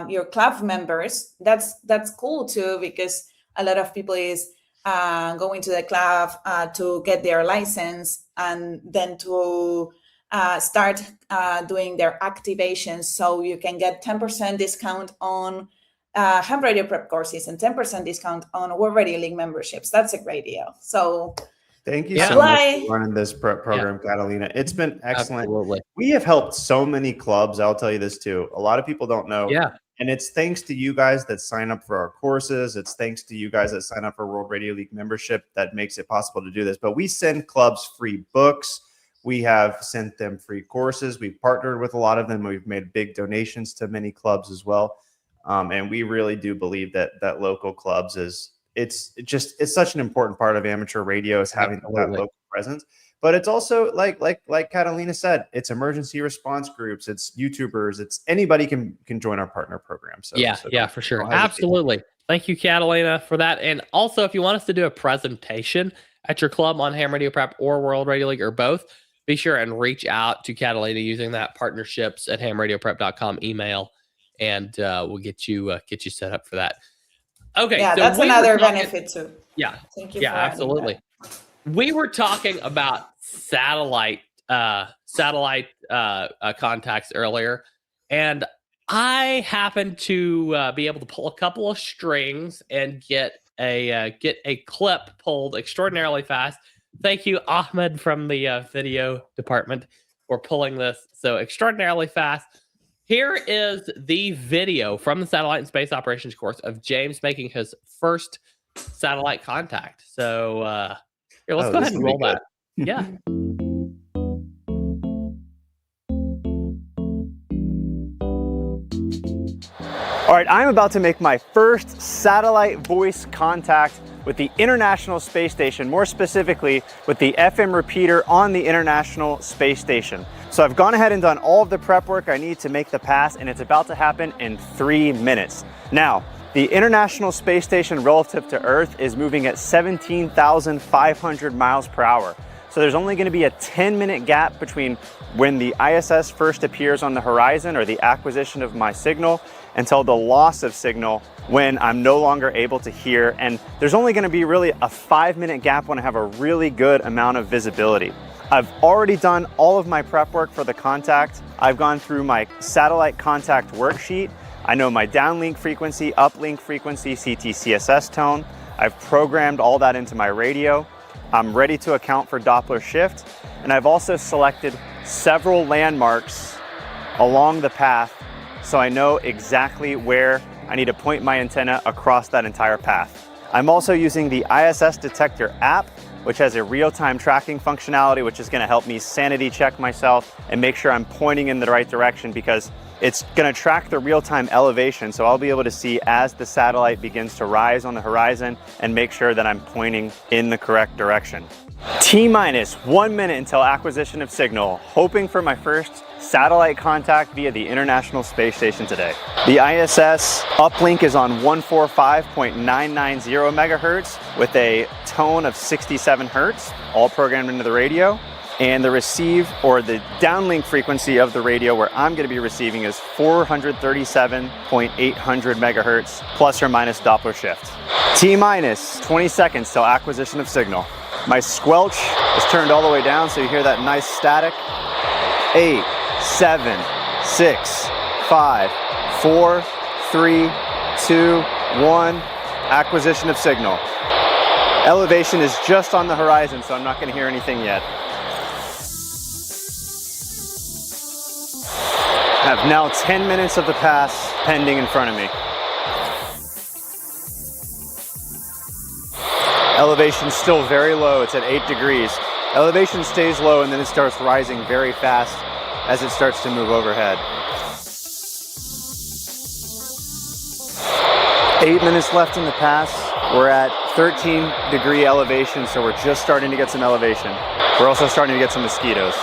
your club members. That's cool too, because a lot of people is going to the club to get their license, and then to start doing their activations. So you can get 10% discount on Ham Radio Prep courses and 10% discount on World Radio League memberships. That's a great deal. So thank you so much for running this program, Catalina. It's been excellent. Absolutely. We have helped so many clubs. I'll tell you this too. A lot of people don't know. And it's thanks to you guys that sign up for our courses. It's thanks to you guys that sign up for World Radio League membership that makes it possible to do this. But we send clubs free books. We have sent them free courses. We've partnered with a lot of them. We've made big donations to many clubs as well. And we really do believe that local clubs it's such an important part of amateur radio is having that local presence. But it's also like Catalina said, it's emergency response groups, it's YouTubers, it's anybody can join our partner program. So for sure. Absolutely. Thank you, Catalina, for that. And also, if you want us to do a presentation at your club on Ham Radio Prep or World Radio League or both, be sure and reach out to Catalina using that partnerships at hamradioprep.com email, and we'll get you set up for that. Okay. Yeah, so that's another benefit too. Yeah. Thank you. Yeah, absolutely. We were talking about satellite contacts earlier, and I happened to be able to pull a couple of strings and get a clip pulled extraordinarily fast. Thank you, Ahmed, from the video department, for pulling this so extraordinarily fast. Here is the video from the Satellite and Space Operations course of James making his first satellite contact. So here, let's go ahead and roll that. Yeah. All right, I'm about to make my first satellite voice contact with the International Space Station, more specifically with the FM repeater on the International Space Station. So I've gone ahead and done all of the prep work I need to make the pass, and it's about to happen in 3 minutes. Now, the International Space Station relative to Earth is moving at 17,500 miles per hour. So there's only going to be a 10-minute gap between when the ISS first appears on the horizon, or the acquisition of my signal, until the loss of signal when I'm no longer able to hear. And there's only going to be really a 5-minute gap when I have a really good amount of visibility. I've already done all of my prep work for the contact. I've gone through my satellite contact worksheet. I know my downlink frequency, uplink frequency, CT/CSS tone. I've programmed all that into my radio. I'm ready to account for Doppler shift. And I've also selected several landmarks along the path so I know exactly where I need to point my antenna across that entire path. I'm also using the ISS Detector app, which has a real-time tracking functionality, which is going to help me sanity check myself and make sure I'm pointing in the right direction, because it's going to track the real-time elevation. So I'll be able to see as the satellite begins to rise on the horizon and make sure that I'm pointing in the correct direction. T-minus 1 minute until acquisition of signal, hoping for my first satellite contact via the International Space Station today. The ISS uplink is on 145.990 megahertz with a tone of 67 hertz, all programmed into the radio. And the receive, or the downlink frequency of the radio where I'm going to be receiving, is 437.800 megahertz, plus or minus Doppler shift. T-minus 20 seconds till acquisition of signal. My squelch is turned all the way down, so you hear that nice static. 8, 7, 6, 5, 4, 3, 2, 1. Acquisition of signal. Elevation is just on the horizon, so I'm not going to hear anything yet. I have now 10 minutes of the pass pending in front of me. Elevation still very low, it's at 8 degrees. Elevation stays low and then it starts rising very fast as it starts to move overhead. 8 minutes left in the pass. We're at 13-degree elevation, so we're just starting to get some elevation. We're also starting to get some mosquitoes.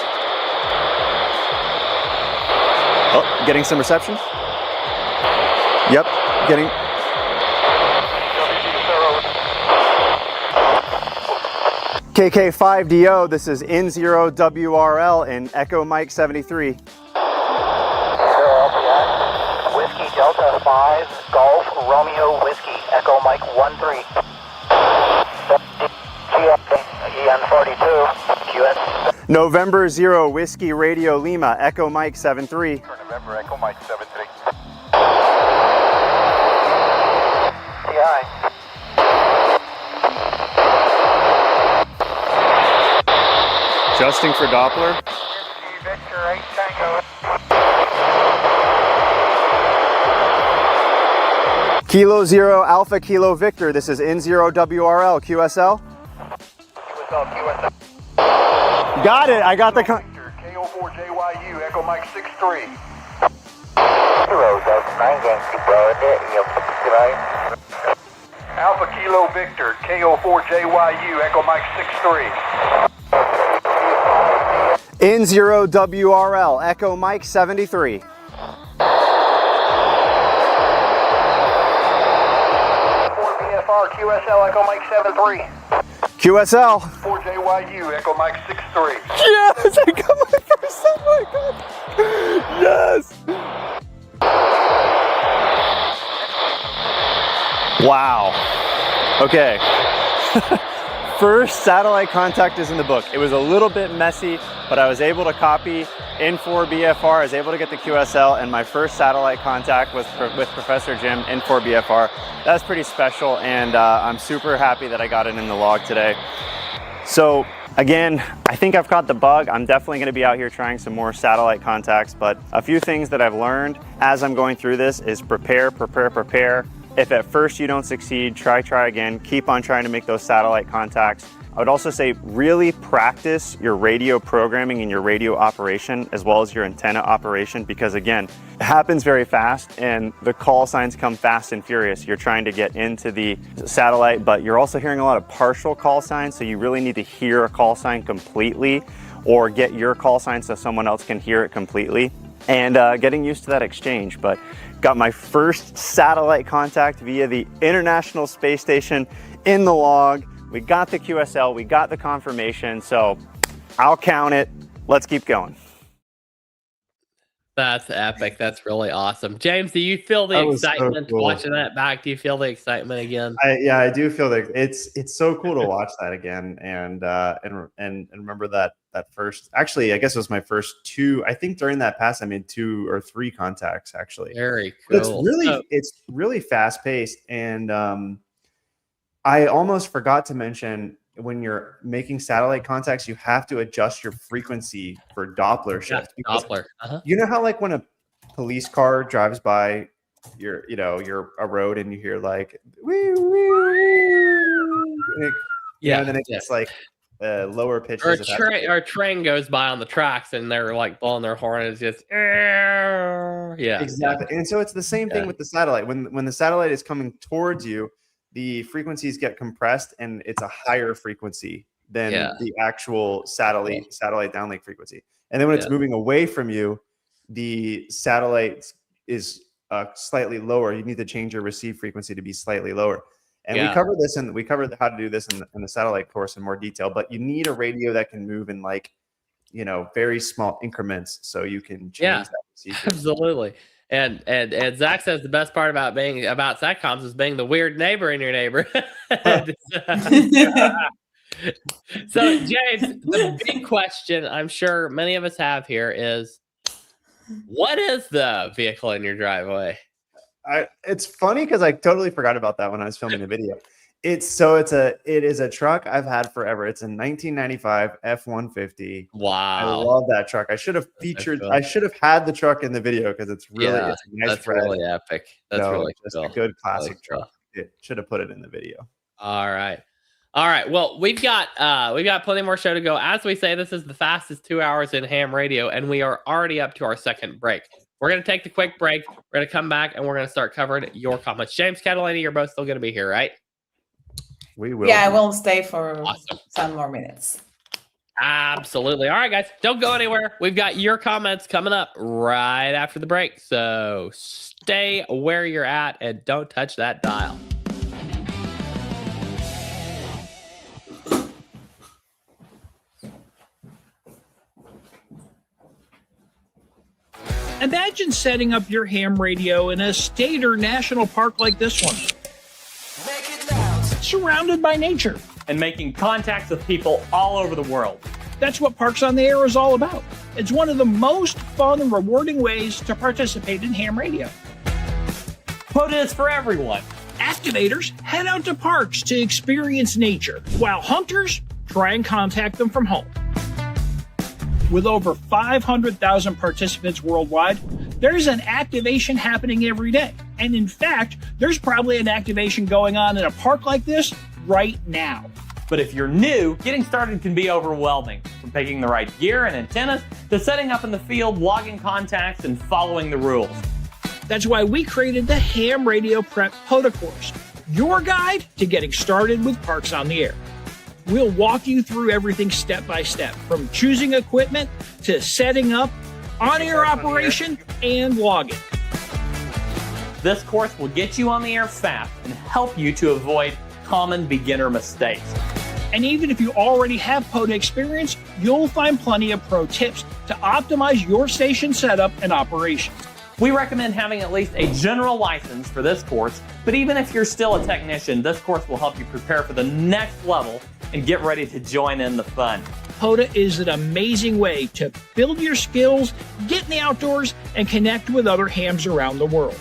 Oh, getting some reception? Yep, getting... KK5DO, this is N0WRL in Echo Mike 73. Whiskey Delta 5, Golf Romeo Whiskey, Echo Mike 13. EN42, QS. November 0, Whiskey Radio Lima, Echo Mike 73. November, Echo Mike 73. TI. Adjusting for Doppler. Victor 8 Tango. Kilo Zero Alpha Kilo Victor, this is N0 WRL QSL. QSL. Got it, I got the KO4JYU, Echo Mike 63. Kilo, that's 9 Yankee, bro. Alpha Kilo Victor, KO4JYU, Echo Mike 63. N0 WRL, Echo Mike 73. BFR, QSL, Echo Mike 73. QSL. 4JYU, Echo Mike 63. Yes, I got my first satellite contact. Yes. Wow. Okay. First satellite contact is in the book. It was a little bit messy, but I was able to copy N4BFR. I was able to get the QSL, and my first satellite contact was with Professor Jim, N4BFR. That's pretty special, and I'm super happy that I got it in the log today. So again, I think I've caught the bug. I'm definitely going to be out here trying some more satellite contacts, but a few things that I've learned as I'm going through this is prepare. If at first you don't succeed, try again. Keep on trying to make those satellite contacts. I would also say really practice your radio programming and your radio operation as well as your antenna operation, because again, it happens very fast and the call signs come fast and furious. You're trying to get into the satellite, but you're also hearing a lot of partial call signs, so you really need to hear a call sign completely or get your call sign so someone else can hear it completely. And getting used to that exchange. But got my first satellite contact via the International Space Station in the log. We got the QSL, we got the confirmation, so I'll count it. Let's keep going. That's epic. That's really awesome. James, do you feel the excitement watching that back? Do you feel the excitement again? Yeah, I do feel that it's so cool to watch that again and remember that first. Actually, I guess it was my first two. I think during that pass I made 2 or 3 contacts actually. Very cool. It's really fast paced, and I almost forgot to mention, when you're making satellite contacts, you have to adjust your frequency for Doppler shift. Yeah, Doppler. You know how, like, when a police car drives by you're a road and you hear like wee, wee, wee, and then it gets like lower pitches. Or a train goes by on the tracks and they're like blowing their horn and it's just exactly. And so it's the same thing with the satellite. When the satellite is coming towards you, the frequencies get compressed and it's a higher frequency than the actual satellite downlink frequency. And then when it's moving away from you, the satellite is slightly lower. You need to change your receive frequency to be slightly lower. And we covered this, and we covered how to do this in the satellite course in more detail. But you need a radio that can move in very small increments, so you can change that receive frequency. Absolutely. And Zach says the best part about SATCOMs is being the weird neighbor in your neighbor. So James, the big question I'm sure many of us have here is, what is the vehicle in your driveway? It's funny because I totally forgot about that when I was filming the video. It is a truck I've had forever. It's a 1995 F-150. Wow. I love that truck. I should have had the truck in the video because it's really it's a nice that's really epic. That's really just a good classic truck. It should have put it in the video. All right. Well, we've got plenty more show to go. As we say, this is the fastest 2 hours in ham radio, and we are already up to our second break. We're going to take the quick break. We're going to come back, and we're going to start covering your comments. James, Catalina, you're both still going to be here, right? We will. Yeah, I will stay for some more minutes. Absolutely. All right, guys, don't go anywhere. We've got your comments coming up right after the break. So stay where you're at and don't touch that dial. Imagine setting up your ham radio in a state or national park like this one. Surrounded by nature. And making contacts with people all over the world. That's what Parks on the Air is all about. It's one of the most fun and rewarding ways to participate in ham radio. Quota is for everyone. Activators head out to parks to experience nature, while hunters try and contact them from home. With over 500,000 participants worldwide, there's an activation happening every day. And in fact, there's probably an activation going on in a park like this right now. But if you're new, getting started can be overwhelming. From picking the right gear and antennas to setting up in the field, logging contacts, and following the rules. That's why we created the Ham Radio Prep POTA course, your guide to getting started with Parks on the Air. We'll walk you through everything step by step, from choosing equipment to setting up, on-air operation, and logging. This course will get you on the air fast and help you to avoid common beginner mistakes. And even if you already have POTA experience, you'll find plenty of pro tips to optimize your station setup and operation. We recommend having at least a general license for this course, but even if you're still a technician, this course will help you prepare for the next level and get ready to join in the fun. POTA is an amazing way to build your skills, get in the outdoors, and connect with other hams around the world.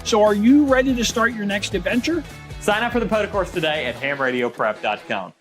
So are you ready to start your next adventure? Sign up for the POTA course today at hamradioprep.com.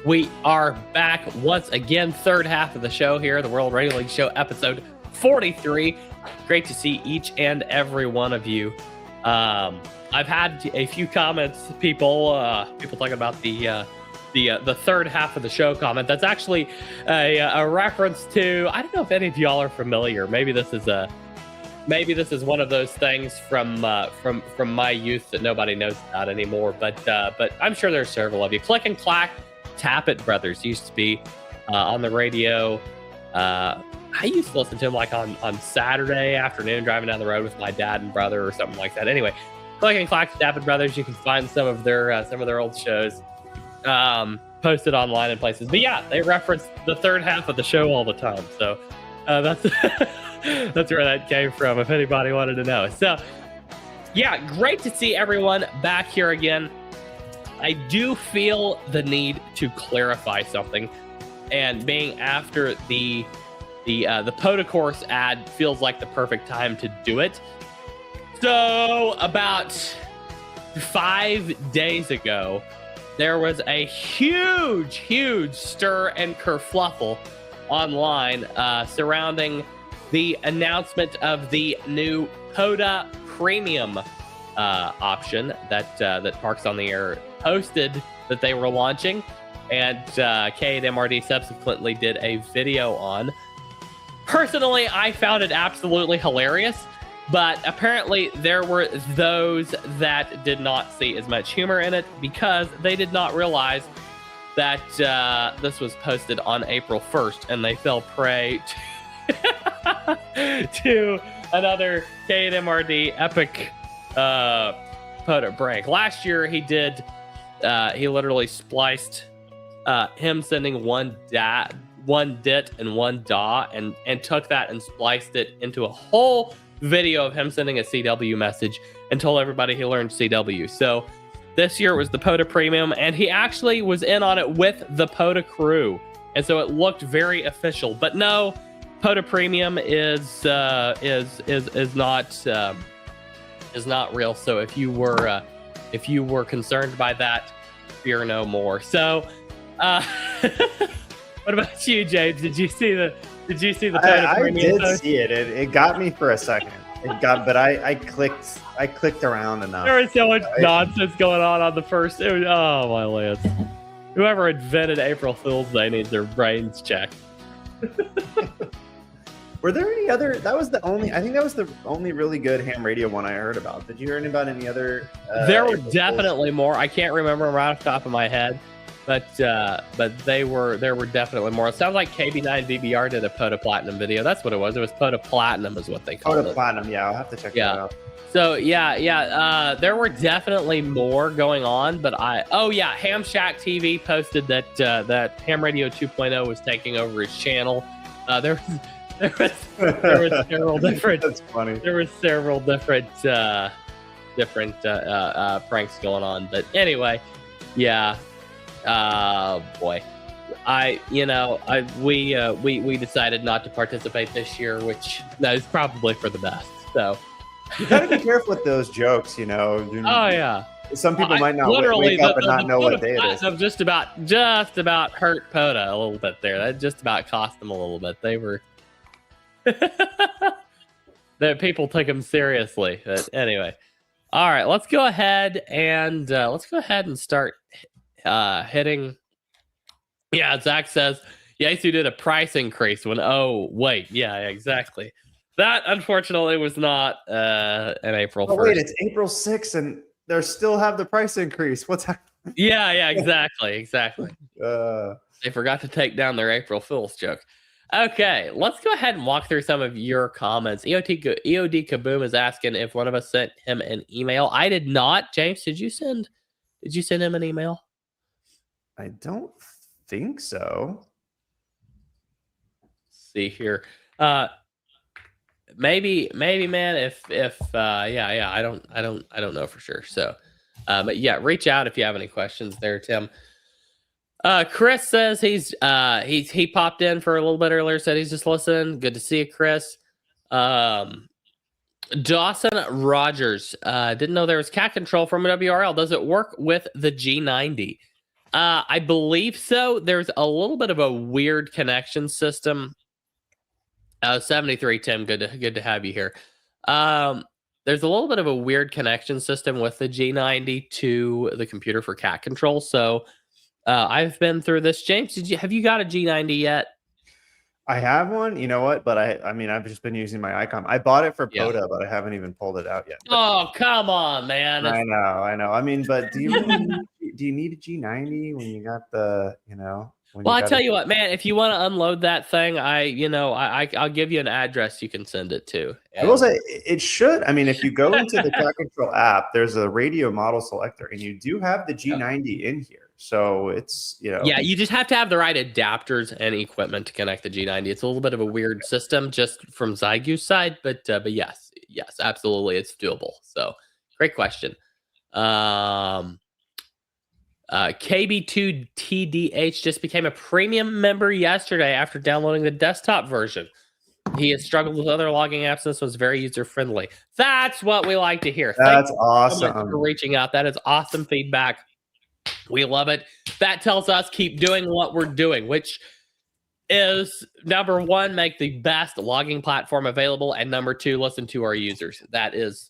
We are back once again, third half of the show here, the World Radio League Show, episode 43. Great to see each and every one of you. I've had a few comments, people talking about the third half of the show comment. That's actually a reference to, I don't know if any of y'all are familiar. Maybe this is one of those things from my youth that nobody knows about anymore. But I'm sure there's several of you. Click and Clack Tappet Brothers used to be on the radio. I used to listen to them like on Saturday afternoon, driving down the road with my dad and brother or something like that. Anyway, Click and Clack Tappet Brothers, you can find some of their old shows posted online in places. But yeah, they reference the third half of the show all the time. So that's that's where that came from, if anybody wanted to know. So yeah, great to see everyone back here again. I do feel the need to clarify something, and being after the POTA course ad feels like the perfect time to do it. So about 5 days ago, there was a huge stir and kerfluffle online surrounding the announcement of the new POTA Premium option that Parks on the Air posted that they were launching, and K8MRD subsequently did a video on. Personally, I found it absolutely hilarious, but apparently there were those that did not see as much humor in it because they did not realize that this was posted on April 1st, and they fell prey to another K8MRD epic POTA break. Last year he did he literally spliced him sending one dit and one da and took that and spliced it into a whole video of him sending a CW message and told everybody he learned CW. So this year it was the POTA Premium, and he actually was in on it with the POTA crew, and so it looked very official. But no, POTA Premium is not real. So if you were concerned by that, fear no more. So what about you, James? Did you see the POTA Premium? I did see it. It got me for a second. But I clicked around enough. There was so much nonsense going on the first. Oh my lance! Whoever invented April Fool's Day needs their brains checked. Were there any other? I think that was the only really good ham radio one I heard about. Did you hear about any other? There were definitely more. I can't remember them right off the top of my head, but there were definitely more. It sounds like KB9VBR did a POTA Platinum video. That's what it was. It was POTA Platinum is what they called it. POTA Platinum, yeah. I'll have to check that out. So yeah. There were definitely more going on, but Ham Shack TV posted that Ham Radio 2.0 was taking over his channel. There was several different. That's funny. There were several different pranks going on, but anyway, yeah. Boy, we decided not to participate this year, which is probably for the best. So You gotta be careful with those jokes, you know. oh yeah. Some people might not Literally, wake up and not know what day it is. I've just about hurt POTA a little bit there. That just about cost them a little bit. They were the people took them seriously. But anyway, all right, let's go ahead and start hitting. Yeah, Zach says Yaesu did a price increase when. Oh wait, yeah, exactly. That unfortunately was not an April 1st. Oh wait, it's April 6th and they still have the price increase. What's happening? Yeah, exactly. They forgot to take down their April Fool's joke. Okay, let's go ahead and walk through some of your comments. EOD Kaboom is asking if one of us sent him an email. I did not. James, did you send him an email? I don't think so. Let's see here. Maybe, man. If I don't know for sure. So, but yeah, reach out if you have any questions there, Tim. Chris says he popped in for a little bit earlier. Said he's just listening. Good to see you, Chris. Dawson Rogers didn't know there was cat control from a WRL. Does it work with the G90? I believe so. There's a little bit of a weird connection system. 73 Tim, good to have you here. There's a little bit of a weird connection system with the G90 to the computer for cat control. So I've been through this. James, have you got a G90 yet? I have one, you know what? But I mean, I've just been using my Icon. I bought it for POTA, but I haven't even pulled it out yet. But Oh, come on, man. I know. I mean, but do you need a G90 when you got the, Well, I tell you what, man, if you want to unload that thing, I'll give you an address you can send it to. I will say it should. I mean, if you go into the Cat Control app, there's a radio model selector, and you do have the G90 in here. So it's, Yeah, you just have to have the right adapters and equipment to connect the G90. It's a little bit of a weird system just from Zygoose side, but yes, absolutely, it's doable. So great question. KB2TDH just became a premium member yesterday after downloading the desktop version. He has struggled with other logging apps. This was very user friendly. That's what we like to hear. That's Thank you awesome. so much for reaching out. That is awesome feedback. We love it. That tells us keep doing what we're doing, which is number one, make the best logging platform available, and number two, listen to our users. That's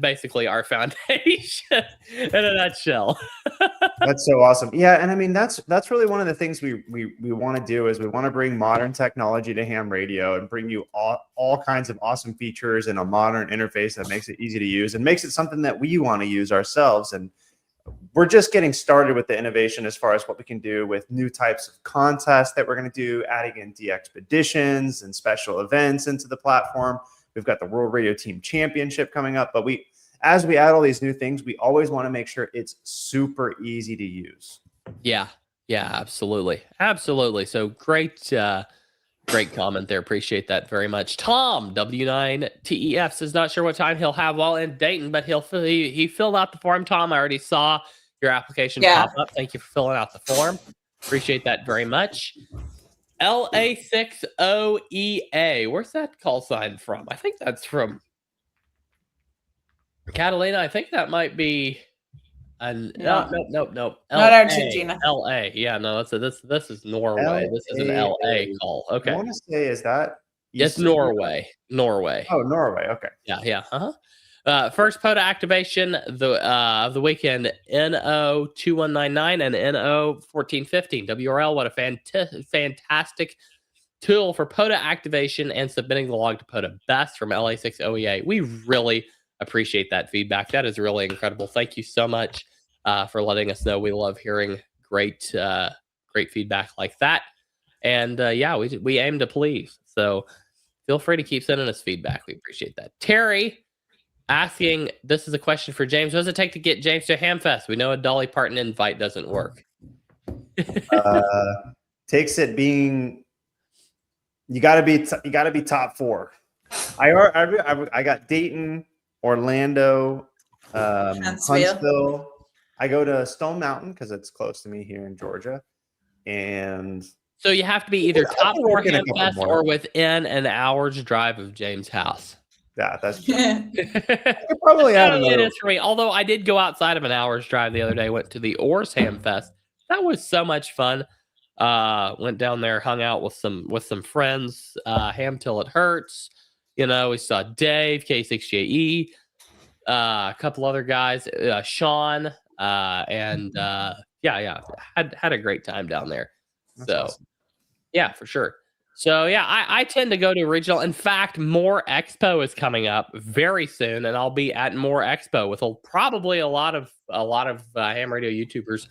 basically our foundation in a nutshell. That's so awesome. Yeah, and I mean that's really one of the things we want to do is we want to bring modern technology to ham radio and bring you all kinds of awesome features and a modern interface that makes it easy to use and makes it something that we want to use ourselves. And we're just getting started with the innovation as far as what we can do with new types of contests that we're going to do, adding in DXpeditions and special events into the platform. We've got the World Radio Team Championship coming up, but as we add all these new things, we always want to make sure it's super easy to use. Yeah, absolutely. So great comment there. Appreciate that very much. Tom W9TEF says not sure what time he'll have while in Dayton, but he filled out the form. Tom, I already saw your application pop up. Thank you for filling out the form. Appreciate that very much. LA60EA. Where's that call sign from? I think that's from Catalina. I think that might be nope. Not Argentina. LA. Yeah, no, this is Norway. This is an LA call. Okay. I want to say, is that? It's Norway. Oh, Norway. Okay. Yeah. First POTA activation of the weekend, NO2199 and NO1415. WRL, what a fantastic tool for POTA activation and submitting the log to POTA Best from LA60EA. We really appreciate that feedback. That is really incredible. Thank you so much for letting us know. We love hearing great feedback like that. And we aim to please. So feel free to keep sending us feedback. We appreciate that. Terry asking, this is a question for James. What does it take to get James to Hamfest? We know a Dolly Parton invite doesn't work. Takes it being You got to be top 4. I got Dayton, Orlando, Huntsville. I go to Stone Mountain because it's close to me here in Georgia, and so you have to be either top 4 Hamfest or within an hour's drive of James' house. Yeah, that's true. Probably it is for me. Although I did go outside of an hour's drive the other day. Went to the Oars Hamfest. That was so much fun. Went down there, hung out with some friends. Ham Till It Hurts. You know, we saw Dave, K6JE, a couple other guys, Sean, and had a great time down there. That's awesome. Yeah, for sure. So yeah, I tend to go to regional. In fact, More Expo is coming up very soon, and I'll be at More Expo with probably a lot of ham radio YouTubers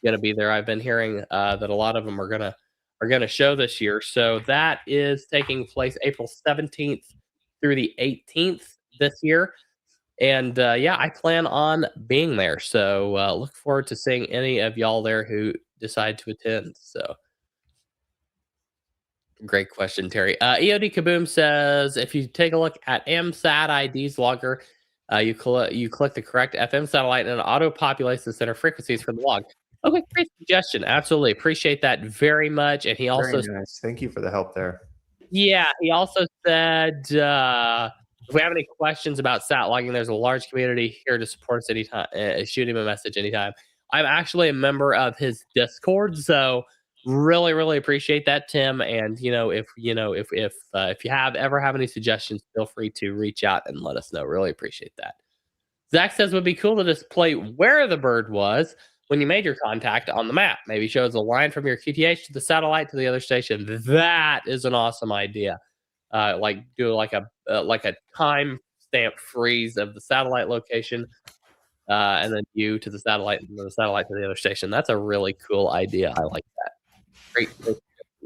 going to be there. I've been hearing that a lot of them are gonna show this year. So that is taking place April 17th through the 18th this year. And I plan on being there. So look forward to seeing any of y'all there who decide to attend. So great question, Terry. EOD Kaboom says, if you take a look at AMSAT ID's logger, you click the correct FM satellite and it auto-populates the center frequencies for the log. Okay, great suggestion. Absolutely. Appreciate that very much. And he also... Very nice. Thank you for the help there. Yeah, he also said, if we have any questions about sat logging, there's a large community here to support us anytime. Shoot him a message anytime. I'm actually a member of his Discord, so really, really appreciate that, Tim. And if you ever have any suggestions, feel free to reach out and let us know. Really appreciate that. Zach says it would be cool to display where the bird was when you made your contact on the map. Maybe shows a line from your QTH to the satellite to the other station. That is an awesome idea. Do like a time stamp freeze of the satellite location, and then you to the satellite and then the satellite to the other station. That's a really cool idea. I like that. Great,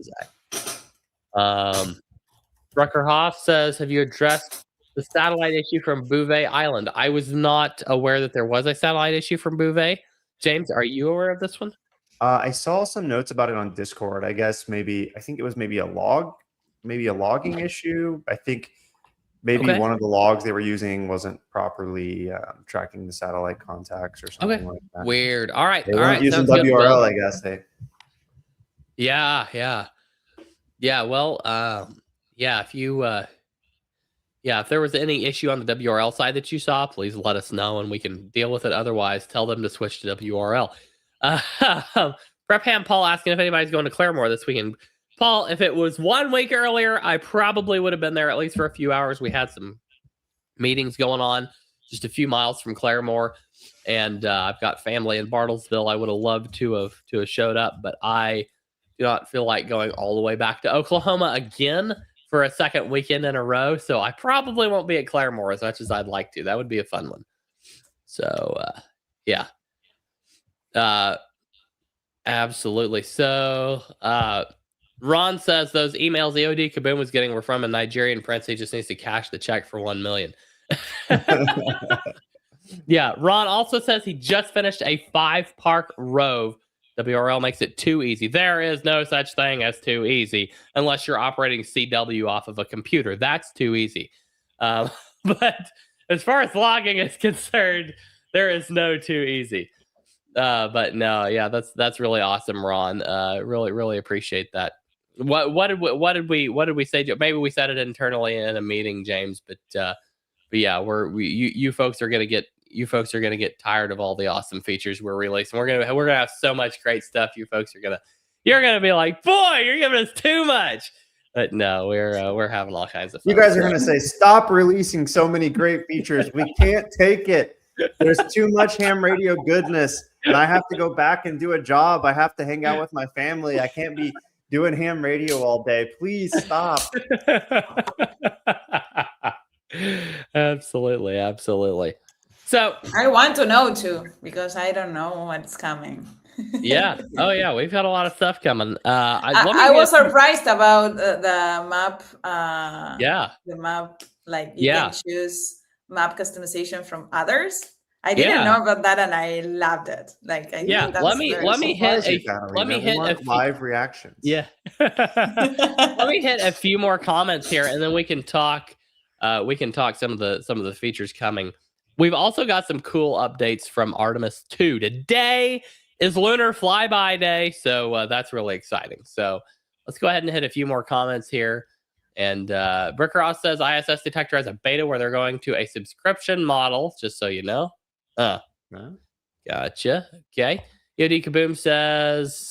Zach. Rucker Hoff says, have you addressed the satellite issue from Bouvet Island? I was not aware that there was a satellite issue from Bouvet. James, are you aware of this one? I saw some notes about it on Discord. I think it was maybe a logging issue. I think maybe one of the logs they were using wasn't properly tracking the satellite contacts or something like that. Weird. All right. They weren't using WRL, I guess. Yeah. Well, if there was any issue on the WRL side that you saw, please let us know and we can deal with it. Otherwise, tell them to switch to WRL. Prep Ham Paul asking if anybody's going to Claremore this weekend. Paul, if it was 1 week earlier, I probably would have been there at least for a few hours. We had some meetings going on just a few miles from Claremore, and I've got family in Bartlesville. I would have loved to have showed up, but I do not feel like going all the way back to Oklahoma again for a second weekend in a row. So I probably won't be at Claremore as much as I'd like to. That would be a fun one. So, yeah. Absolutely. So, Ron says those emails EOD Kaboom was getting were from a Nigerian prince. He just needs to cash the check for $1 million. Yeah. Ron also says he just finished a 5-park Rove. WRL makes it too easy. There is no such thing as too easy unless you're operating CW off of a computer. That's too easy. But as far as logging is concerned, there is no too easy. But no, yeah, that's really awesome, Ron. Really, really appreciate that. What did we say? Maybe we said it internally in a meeting, James. But yeah, you folks are gonna get tired of all the awesome features we're releasing. We're gonna have so much great stuff. You folks are gonna be like, boy, you're giving us too much. But no, we're having all kinds of fun. You guys are gonna say, stop releasing so many great features. We can't take it. There's too much ham radio goodness, and I have to go back and do a job. I have to hang out with my family. I can't be doing ham radio all day. Please stop. Absolutely. So I want to know too, because I don't know what's coming. Yeah. Oh yeah, we've got a lot of stuff coming. I was surprised about the map. Yeah. The map, like you can choose map customization from others. I didn't know about that, and I loved it. Like, I think that's let me hit a live reactions. Yeah. Let me hit a few more comments here, and then we can talk. We can talk some of the features coming. We've also got some cool updates from Artemis 2. Today is Lunar Flyby Day, so that's really exciting. So let's go ahead and hit a few more comments here. And Brick Ross says ISS Detector has a beta where they're going to a subscription model, just so you know. Gotcha. Okay. Yodi Kaboom says,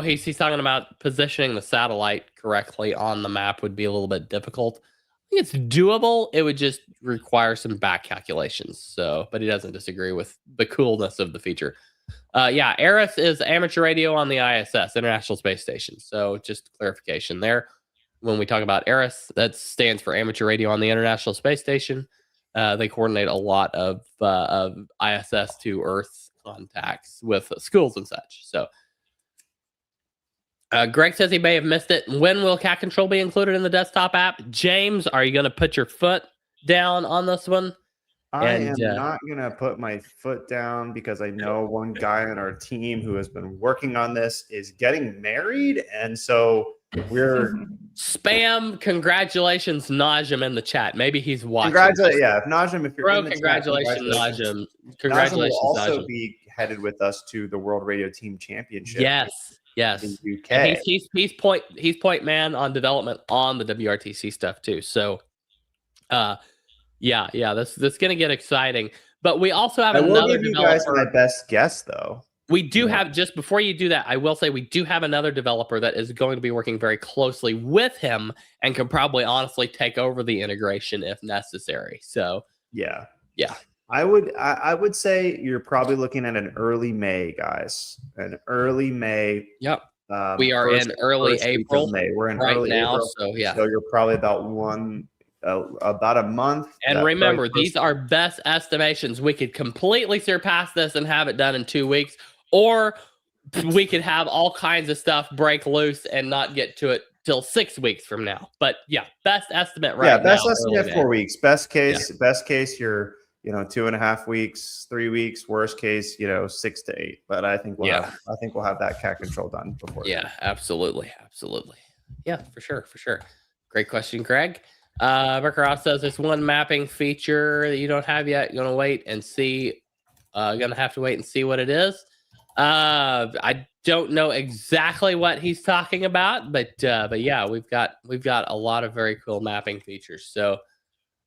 he's talking about positioning the satellite correctly on the map would be a little bit difficult. I think it's doable. It would just require some back calculations. So, but he doesn't disagree with the coolness of the feature. ERIS is amateur radio on the ISS, International Space Station. So just clarification there. When we talk about ERIS, that stands for Amateur Radio on the International Space Station. They coordinate a lot of ISS to Earth contacts with schools and such. So Greg says he may have missed it. When will Cat Control be included in the desktop app? James, are you going to put your foot down on this one? I am not going to put my foot down because I know one guy on our team who has been working on this is getting married. And so we're spam congratulations Najim in the chat. Maybe he's watching. Yeah, if Najim, if you're in the congratulations, chat, Najim. Congratulations, Najim will also Najim. be headed with us to the World Radio Team Championship. Yes. In the UK. He's point man on development on the WRTC stuff too. So this is gonna get exciting. But we also have another developer. You guys my best guess though. We do have, just before you do that, I will say we do have another developer that is going to be working very closely with him and can probably honestly take over the integration if necessary. So yeah. I would say you're probably looking at an early May, guys. An early May. Yep. We are in early April. May. We're in right early now, April, so yeah. So you're probably about a month. And remember, these are best estimations. We could completely surpass this and have it done in 2 weeks, or we could have all kinds of stuff break loose and not get to it till 6 weeks from now. But yeah, best estimate right now. Yeah, best estimate 4 weeks. Best case, you're 2.5 weeks, 3 weeks. Worst case, 6 to 8. But I think we'll have that Cat Control done before. Yeah, absolutely. Yeah, for sure. Great question, Greg. Berkeroff says there's one mapping feature that you don't have yet. You're gonna wait and see. Gonna have to wait and see what it is. I don't know exactly what he's talking about, but yeah, we've got a lot of very cool mapping features. So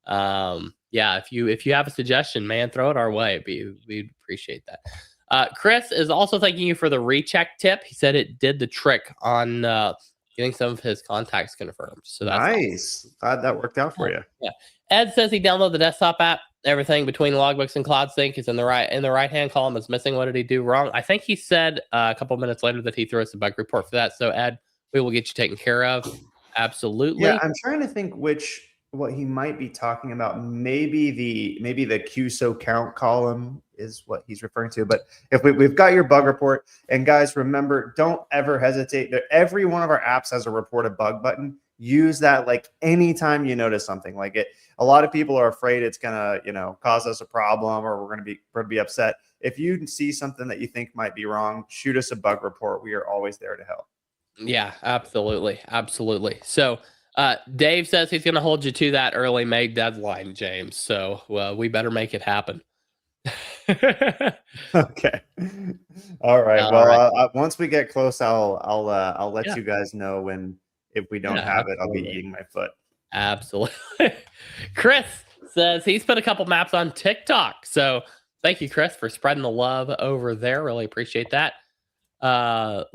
if you have a suggestion, man, throw it our way. We'd appreciate that. Chris is also thanking you for the recheck tip. He said it did the trick on getting some of his contacts confirmed. So that's nice. Awesome. Glad that worked out for you. Yeah. Ed says he downloaded the desktop app. Everything between logbooks and CloudSync is in the right hand column. Is missing. What did he do wrong? I think he said a couple minutes later that he threw us a bug report for that. So Ed, we will get you taken care of. Absolutely. Yeah, I'm trying to think what he might be talking about. Maybe the QSO count column is what he's referring to. But if we've got your bug report, and guys, remember, don't ever hesitate. Every one of our apps has a report a bug button. Use that like anytime you notice something like it. A lot of people are afraid it's gonna, cause us a problem or we're gonna be upset. If you see something that you think might be wrong, shoot us a bug report. We are always there to help. Yeah, absolutely. So Dave says he's gonna hold you to that early May deadline, James. So we better make it happen. Okay. All right. Once we get close, I'll let you guys know if we don't have it, I'll be eating my foot. Absolutely. Chris says he's put a couple maps on TikTok. So thank you, Chris, for spreading the love over there. Really appreciate that.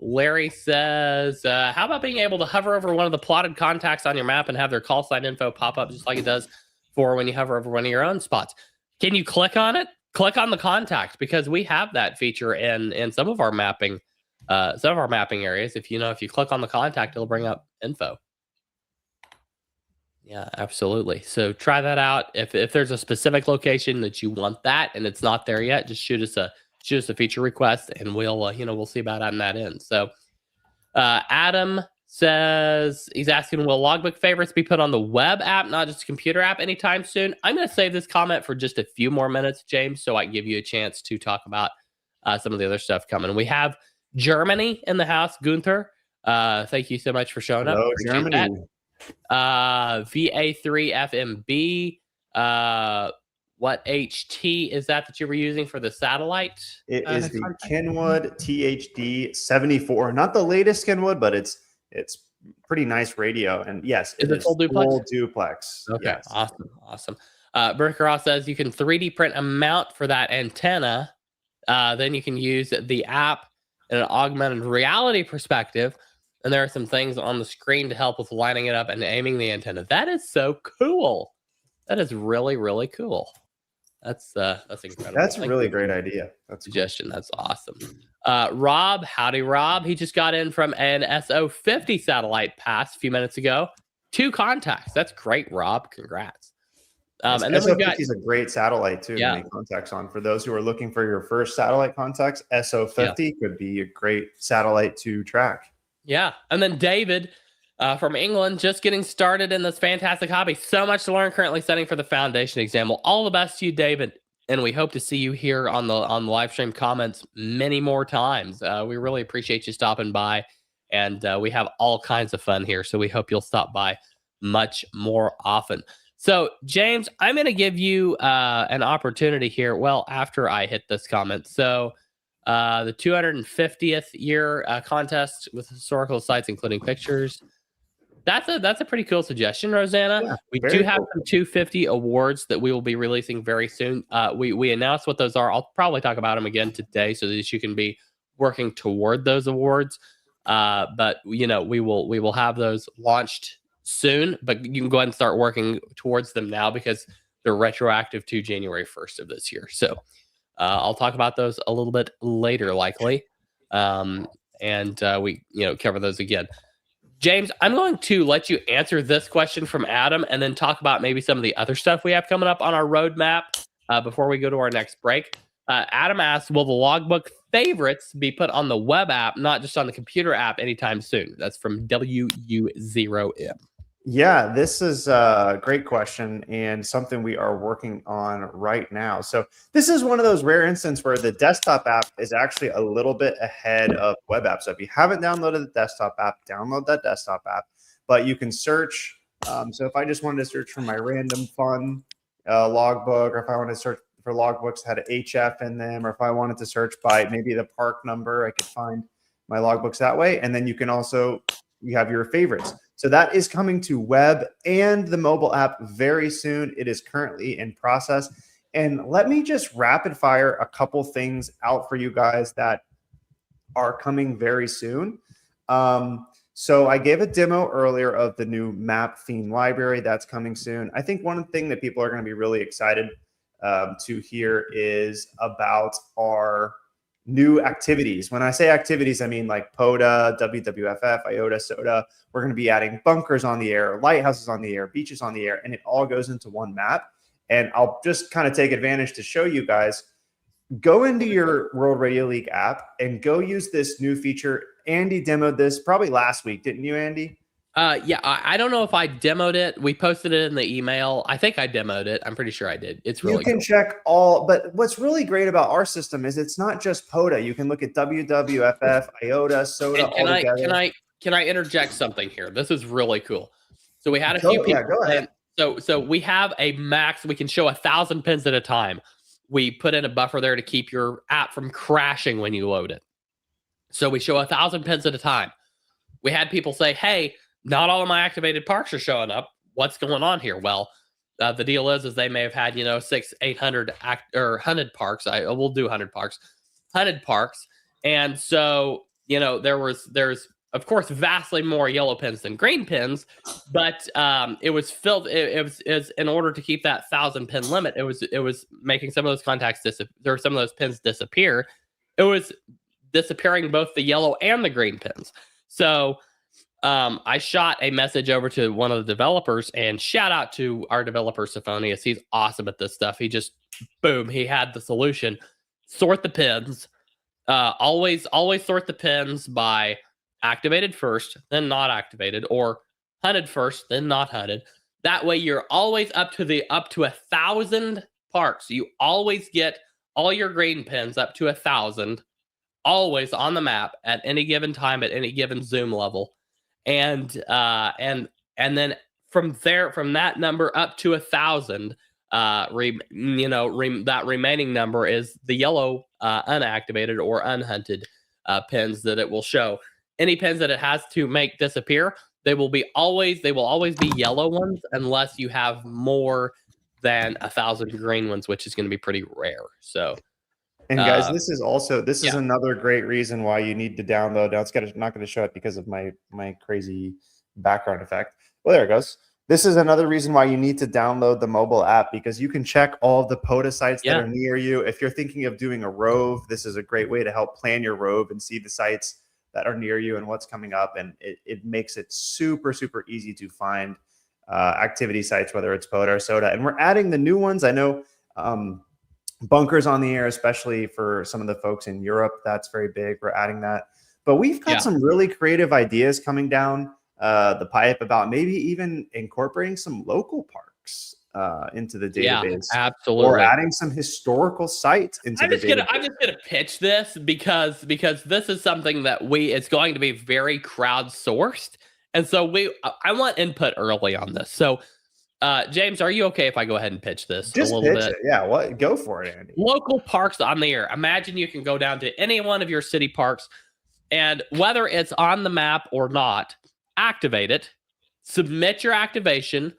Larry says, how about being able to hover over one of the plotted contacts on your map and have their call sign info pop up just like it does for when you hover over one of your own spots? Can you click on it? Click on the contact, because we have that feature in some of our mapping areas. If you click on the contact, it'll bring up info. Yeah, absolutely. So try that out. If there's a specific location that you want that and it's not there yet, just shoot us a feature request and we'll see about adding that in. So Adam says he's asking, will logbook favorites be put on the web app, not just a computer app, anytime soon? I'm going to save this comment for just a few more minutes, James, so I can give you a chance to talk about some of the other stuff coming. We have Germany in the house. Gunther, thank you so much for showing up. Hello, Appreciate Germany. that. VA3FMB. What HT is that you were using for the satellite? It is the Kenwood THD 74. Not the latest Kenwood, but it's pretty nice radio. And yes, Is it full duplex? Full duplex. Okay, Yes. awesome. Burkross says you can 3D print a mount for that antenna. Then you can use the app in an augmented reality perspective. And there are some things on the screen to help with lining it up and aiming the antenna. That is so cool. That is really, really cool. That's incredible. That's a really great idea. That's suggestion. That's awesome. Rob, howdy, Rob. He just got in from an SO50 satellite pass a few minutes ago. 2 contacts. That's great, Rob. Congrats. And then we've got SO50 is a great satellite too to make contacts on. For those who are looking for your first satellite contacts, SO50 could be a great satellite to track. Yeah, and then David from England, just getting started in this fantastic hobby. So much to learn. Currently studying for the foundation exam. Well, all the best to you, David, and we hope to see you here on the live stream comments many more times. We really appreciate you stopping by, and we have all kinds of fun here. So we hope you'll stop by much more often. So, James, I'm going to give you an opportunity here. Well, after I hit this comment. So, the 250th year contest with historical sites, including pictures. That's a pretty cool suggestion, Rosanna. Yeah, we do have some 250 awards that we will be releasing very soon. We announced what those are. I'll probably talk about them again today so that you can be working toward those awards. But we will have those launched soon. But you can go ahead and start working towards them now because they're retroactive to January 1st of this year. So I'll talk about those a little bit later, likely, and we cover those again. James, I'm going to let you answer this question from Adam and then talk about maybe some of the other stuff we have coming up on our roadmap before we go to our next break. Adam asks, will the logbook favorites be put on the web app, not just on the computer app anytime soon? That's from WU0M. Yeah, this is a great question and something we are working on right now. So this is one of those rare instances where the desktop app is actually a little bit ahead of web app. So if you haven't downloaded the desktop app, download that desktop app. But you can search. So if I just wanted to search for my random fun logbook, or if I wanted to search for logbooks that had HF in them, or if I wanted to search by maybe the park number, I could find my logbooks that way. And then you have your favorites. So that is coming to web and the mobile app very soon. It is currently in process. And let me just rapid fire a couple things out for you guys that are coming very soon. So I gave a demo earlier of the new map theme library that's coming soon. I think one thing that people are going to be really excited to hear is about our new activities. When I say activities, I mean like POTA, WWFF, IOTA, SOTA. We're going to be adding bunkers on the air, lighthouses on the air, beaches on the air, and it all goes into one map. And I'll just kind of take advantage to show you guys. Go into your World Radio League app and go use this new feature. Andy demoed this probably last week, didn't you, Andy? Yeah, I don't know if I demoed it. We posted it in the email. I think I demoed it. I'm pretty sure I did. It's really You can check all, but what's really great about our system is it's not just POTA. You can look at WWFF, IOTA, SOTA all together. Can I interject something here? This is really cool. So we had a few people. Yeah, go ahead. So we have a max. We can show 1,000 pins at a time. We put in a buffer there to keep your app from crashing when you load it. So we show 1,000 pins at a time. We had people say, hey, not all of my activated parks are showing up. What's going on here? Well, the deal is they may have had, 600, 800 or 100 parks. We'll do 100 parks, 100 parks. And so, there's of course vastly more yellow pins than green pins, but it was filled. It was in order to keep that 1,000 pin limit. It was making some of those contacts disappear. Some of those pins disappear. It was disappearing both the yellow and the green pins. So I shot a message over to one of the developers, and shout out to our developer, Sophonius. He's awesome at this stuff. He just, boom, he had the solution. Sort the pins. Always sort the pins by activated first, then not activated, or hunted first, then not hunted. That way you're always up to 1,000 parks. You always get all your green pins up to 1,000, always on the map at any given time, at any given zoom level. And then from that number up to 1,000, that remaining number is the yellow unactivated or unhunted pins that it will show. Any pins that it has to make disappear, they will always be yellow ones unless you have more than 1,000 green ones, which is going to be pretty rare. So, and guys, this is another great reason why you need to download. Now it's not going to show it because of my crazy background effect. Well, there it goes. This is another reason why you need to download the mobile app, because you can check all of the POTA sites that are near you. If you're thinking of doing a rove, this is a great way to help plan your rove and see the sites that are near you and what's coming up. And it makes it super, super easy to find activity sites, whether it's POTA or SOTA. And we're adding the new ones. I know bunkers on the air, especially for some of the folks in Europe, that's very big. We're adding that. But we've got some really creative ideas coming down the pipe about maybe even incorporating some local parks into the database. Yeah, absolutely. Or adding some historical sites into the database. I'm just gonna pitch this because this is something that it's going to be very crowdsourced. And so I want input early on this. So James, are you okay if I go ahead and pitch this just a little pitch bit? It. Yeah, go for it, Andy. Local parks on the air. Imagine you can go down to any one of your city parks, and whether it's on the map or not, activate it, submit your activation,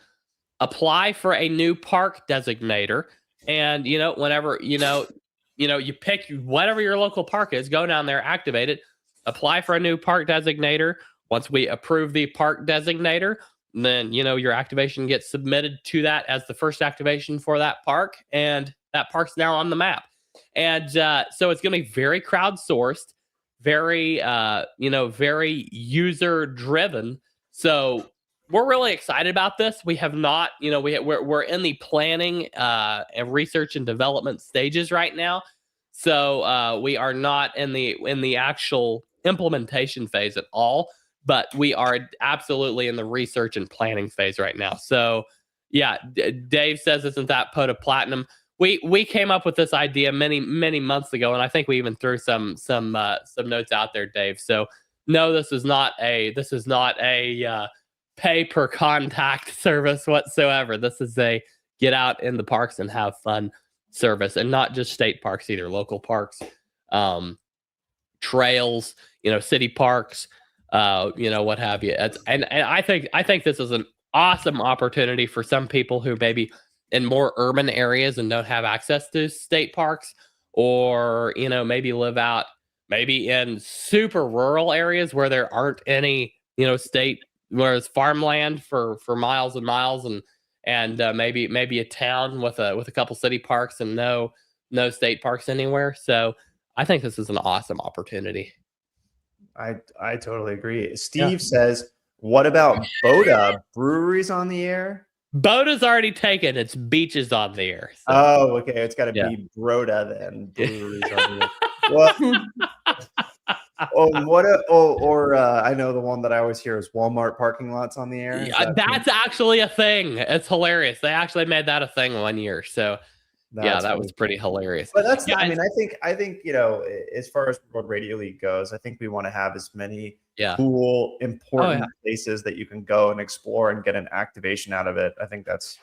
apply for a new park designator, and whenever you pick whatever your local park is, go down there, activate it, apply for a new park designator. Once we approve the park designator, then your activation gets submitted to that as the first activation for that park, and that park's now on the map. And so it's going to be very crowdsourced, very very user driven. So we're really excited about this. We have not, we're in the planning and research and development stages right now. So we are not in the actual implementation phase at all, but we are absolutely in the research and planning phase right now. So yeah, Dave says, isn't that POTA Platinum? We came up with this idea many months ago, and I think we even threw some notes out there, Dave. So no, this is not a pay per contact service whatsoever. This is a get out in the parks and have fun service, and not just state parks either, local parks, trails, city parks, what have you. And I think this is an awesome opportunity for some people who maybe in more urban areas and don't have access to state parks, or maybe live out maybe in super rural areas where there aren't any state, where it's farmland for miles and miles, and maybe a town with a couple city parks and no state parks anywhere. So I think this is an awesome opportunity. I totally agree. Steve says, what about BOTA, breweries on the air? BOTA's already taken. It's beaches on the air. So. Oh, okay. It's got to be BROTA then. Breweries on the air. Well, I know the one that I always hear is Walmart parking lots on the air. That's actually a thing. It's hilarious. They actually made that a thing one year. So that was pretty hilarious. But that's I think as far as World Radio League goes, I think we want to have as many cool, important places that you can go and explore and get an activation out of it. I think that's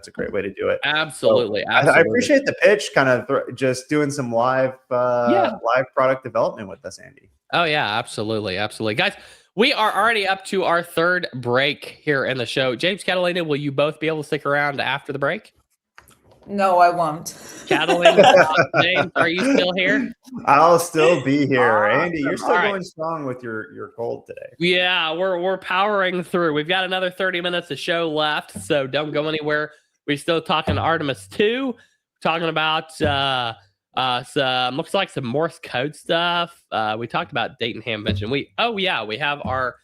a great way to do it. Absolutely. So, I appreciate the pitch, kind of just doing some live product development with us, Andy. Oh yeah, absolutely. Guys, we are already up to our third break here in the show. James, Catalina, will you both be able to stick around after the break? No, I won't. Catalina, James, are you still here? I'll still be here. Andy, you're still going strong with your cold today. Yeah, we're powering through. We've got another 30 minutes of show left, so don't go anywhere. We're still talking Artemis 2, talking about some looks like some Morse code stuff. We talked about Dayton Hamvention. We have our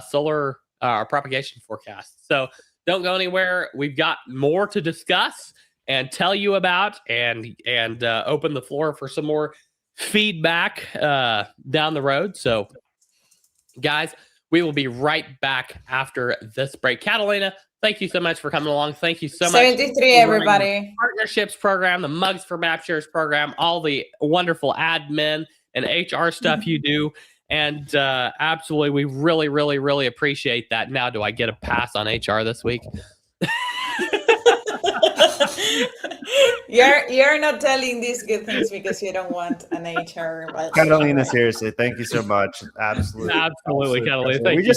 solar our propagation forecast. So don't go anywhere. We've got more to discuss and tell you about, and open the floor for some more feedback down the road. So Guys, we will be right back after this break. Catalina, thank you so much for coming along. Thank you so much. 73, everybody. Partnerships program, the Mugs for Map Shares program, all the wonderful admin and HR stuff you do. And absolutely, we really, really, really appreciate that. Now, do I get a pass on HR this week? You're not telling these good things because you don't want an HR. Catalina, seriously, thank you so much. Absolutely, Catalina. Thank we you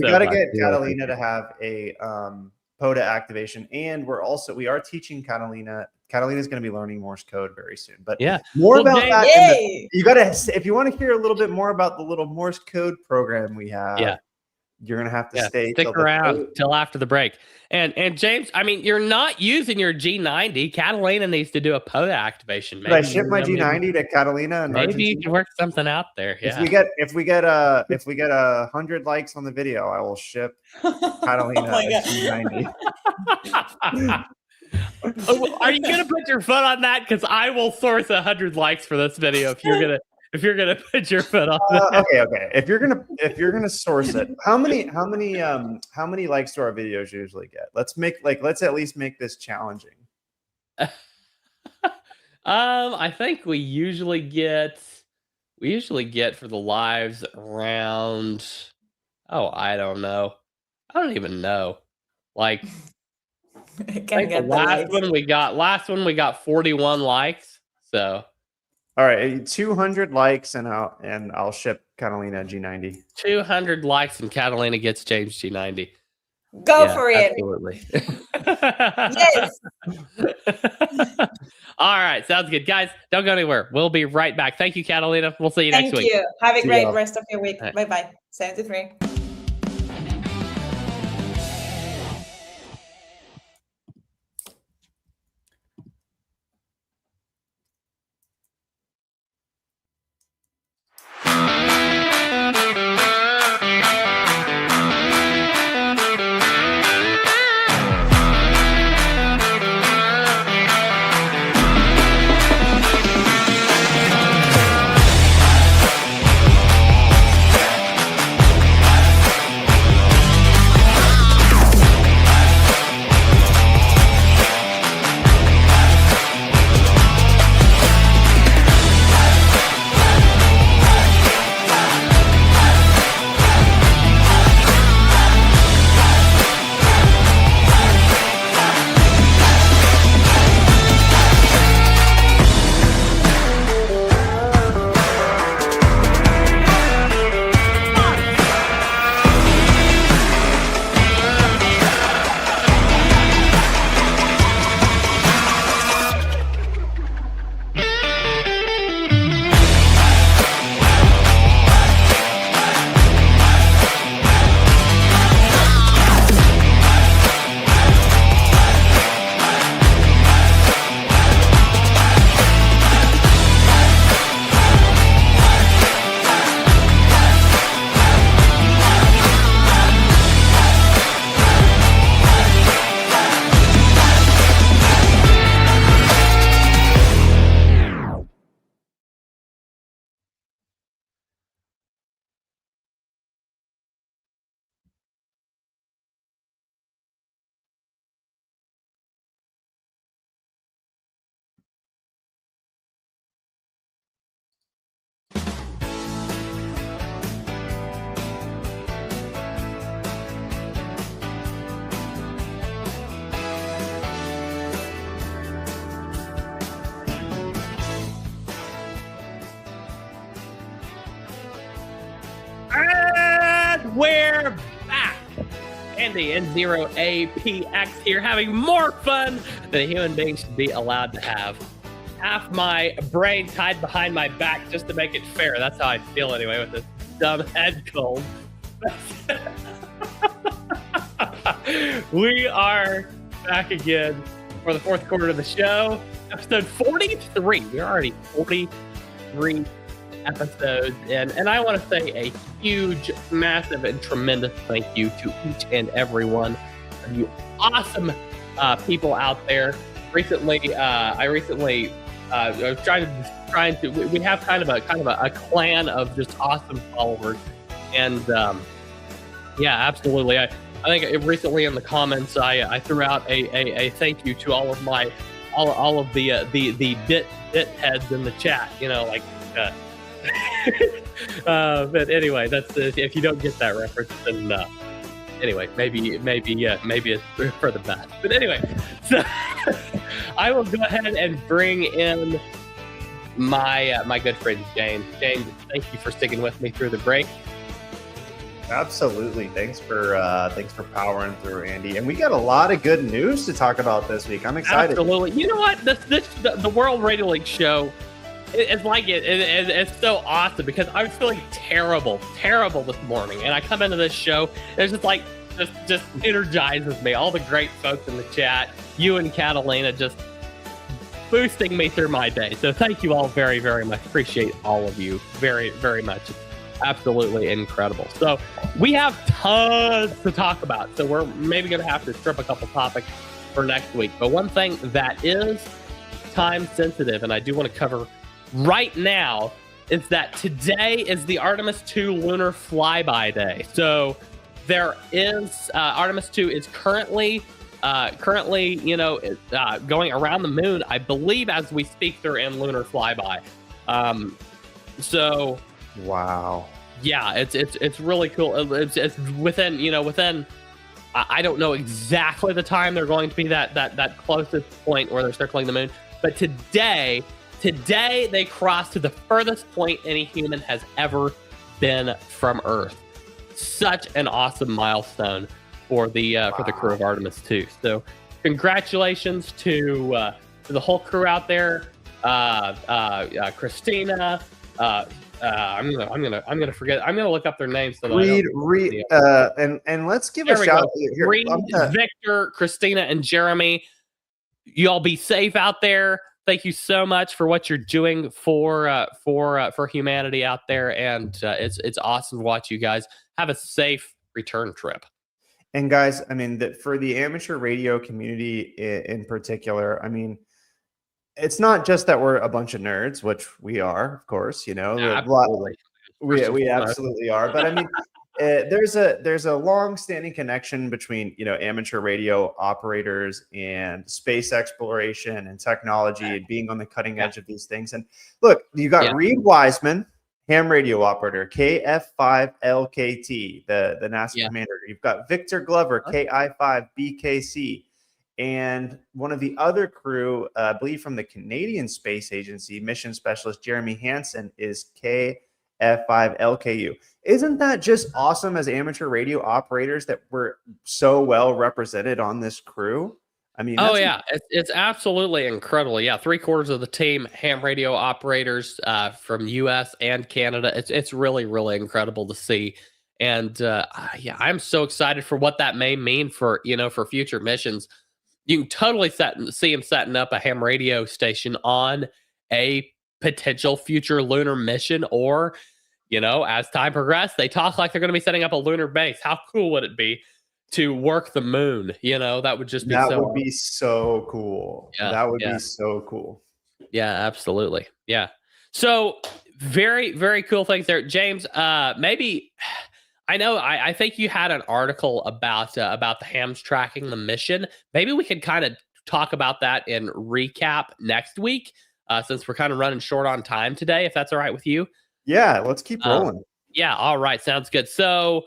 got to get Catalina to have a POTA activation, and we are teaching Catalina. Catalina's going to be learning Morse code very soon. But more about that. You got to, if you want to hear a little bit more about the little Morse code program we have. You're gonna have to stick around till after the break. And James, I mean, you're not using your G90. Catalina needs to do a POTA activation. Maybe I ship my G90 to Catalina, and maybe you can work something out there. If we get 100 likes on the video, I will ship Catalina a G90. Are you gonna put your foot on that? Because I will source 100 likes for this video if you're gonna put your foot on that. Okay. If you're gonna source it, how many likes do our videos usually get? Let's at least make this challenging. I think we usually get for the lives around, I don't know. I don't even know. Like I think the last one we got 41 likes. So all right, 200 likes and I'll ship Catalina G90. 200 likes and Catalina gets James G90. Go for it. Absolutely. Yes. All right, sounds good. Guys, don't go anywhere. We'll be right back. Thank you, Catalina. We'll see you next week. Thank you. Have a great rest of your week. Right. Bye-bye. 73. We're back. Andy N0APX here, having more fun than a human being should be allowed to have. Half my brain tied behind my back just to make it fair. That's how I feel anyway with this dumb head cold. We are back again for the fourth quarter of the show. Episode 43. We're already 43 episodes in, and I want to say a huge, massive, and tremendous thank you to each and every one of you awesome people out there. Recently, I was trying to. We have kind of a clan of just awesome followers And yeah, absolutely. I think recently in the comments I threw out a thank you to all of my all of the bit heads in the chat. You know, like. But anyway, that's if you don't get that reference, then anyway, maybe it's for the best. But anyway, so I will go ahead and bring in my good friend James. James, thank you for sticking with me through the break. Absolutely. Thanks for powering through, Andy. And we got a lot of good news to talk about this week. I'm excited. Absolutely. You know what? The World Radio League show. It's like it's so awesome because I was feeling terrible this morning, and I come into this show. It's just like just energizes me. All the great folks in the chat, you and Catalina, just boosting me through my day. So thank you all very, very much. Appreciate all of you very, very much. It's absolutely incredible. So we have tons to talk about. So we're maybe going to have to strip a couple topics for next week. But one thing that is time sensitive, and I do want to cover right now, is that today is the Artemis II lunar flyby day. So there is Artemis II is currently going around the moon. I believe as we speak, they're in lunar flyby. So wow, yeah, it's really cool. It's within I don't know exactly the time they're going to be that closest point where they're circling the moon, but today they crossed to the furthest point any human has ever been from Earth. Such an awesome milestone for the crew of Artemis II. So congratulations to the whole crew out there. Christina. I'm gonna forget. I'm gonna look up their names. So Reed, and let's give a shout out here. Reed, Victor, Christina, and Jeremy. You all be safe out there. Thank you so much for what you're doing for humanity out there, and it's awesome to watch you guys have a safe return trip. And guys, I mean, for the amateur radio community in particular, I mean, it's not just that we're a bunch of nerds, which we are, of course. You know, absolutely. we absolutely are. But I mean, there's a long-standing connection between amateur radio operators and space exploration and technology and being on the cutting edge of these things. And look, you got Reed Wiseman, ham radio operator, KF5LKT, the NASA commander. You've got Victor Glover, KI5BKC, and one of the other crew, I believe from the Canadian Space Agency, mission specialist Jeremy Hansen, is KF5LKU. Isn't that just awesome as amateur radio operators that we're so well represented on this crew? I mean, it's absolutely incredible. Yeah, 3/4 of the team, ham radio operators from U.S. and Canada. It's really, really incredible to see. And I'm so excited for what that may mean for future missions. You can totally see him setting up a ham radio station on a potential future lunar mission, or as time progresses, they talk like they're going to be setting up a lunar base. How cool would it be to work the moon? That would just be be so cool. Yeah, that would be so cool. Yeah, absolutely. Yeah. So very, very cool things there. James, maybe I think you had an article about the hams tracking the mission. Maybe we could kind of talk about that in recap next week, since we're kind of running short on time today, if that's all right with you. Yeah, let's keep rolling. Yeah, all right, sounds good. So,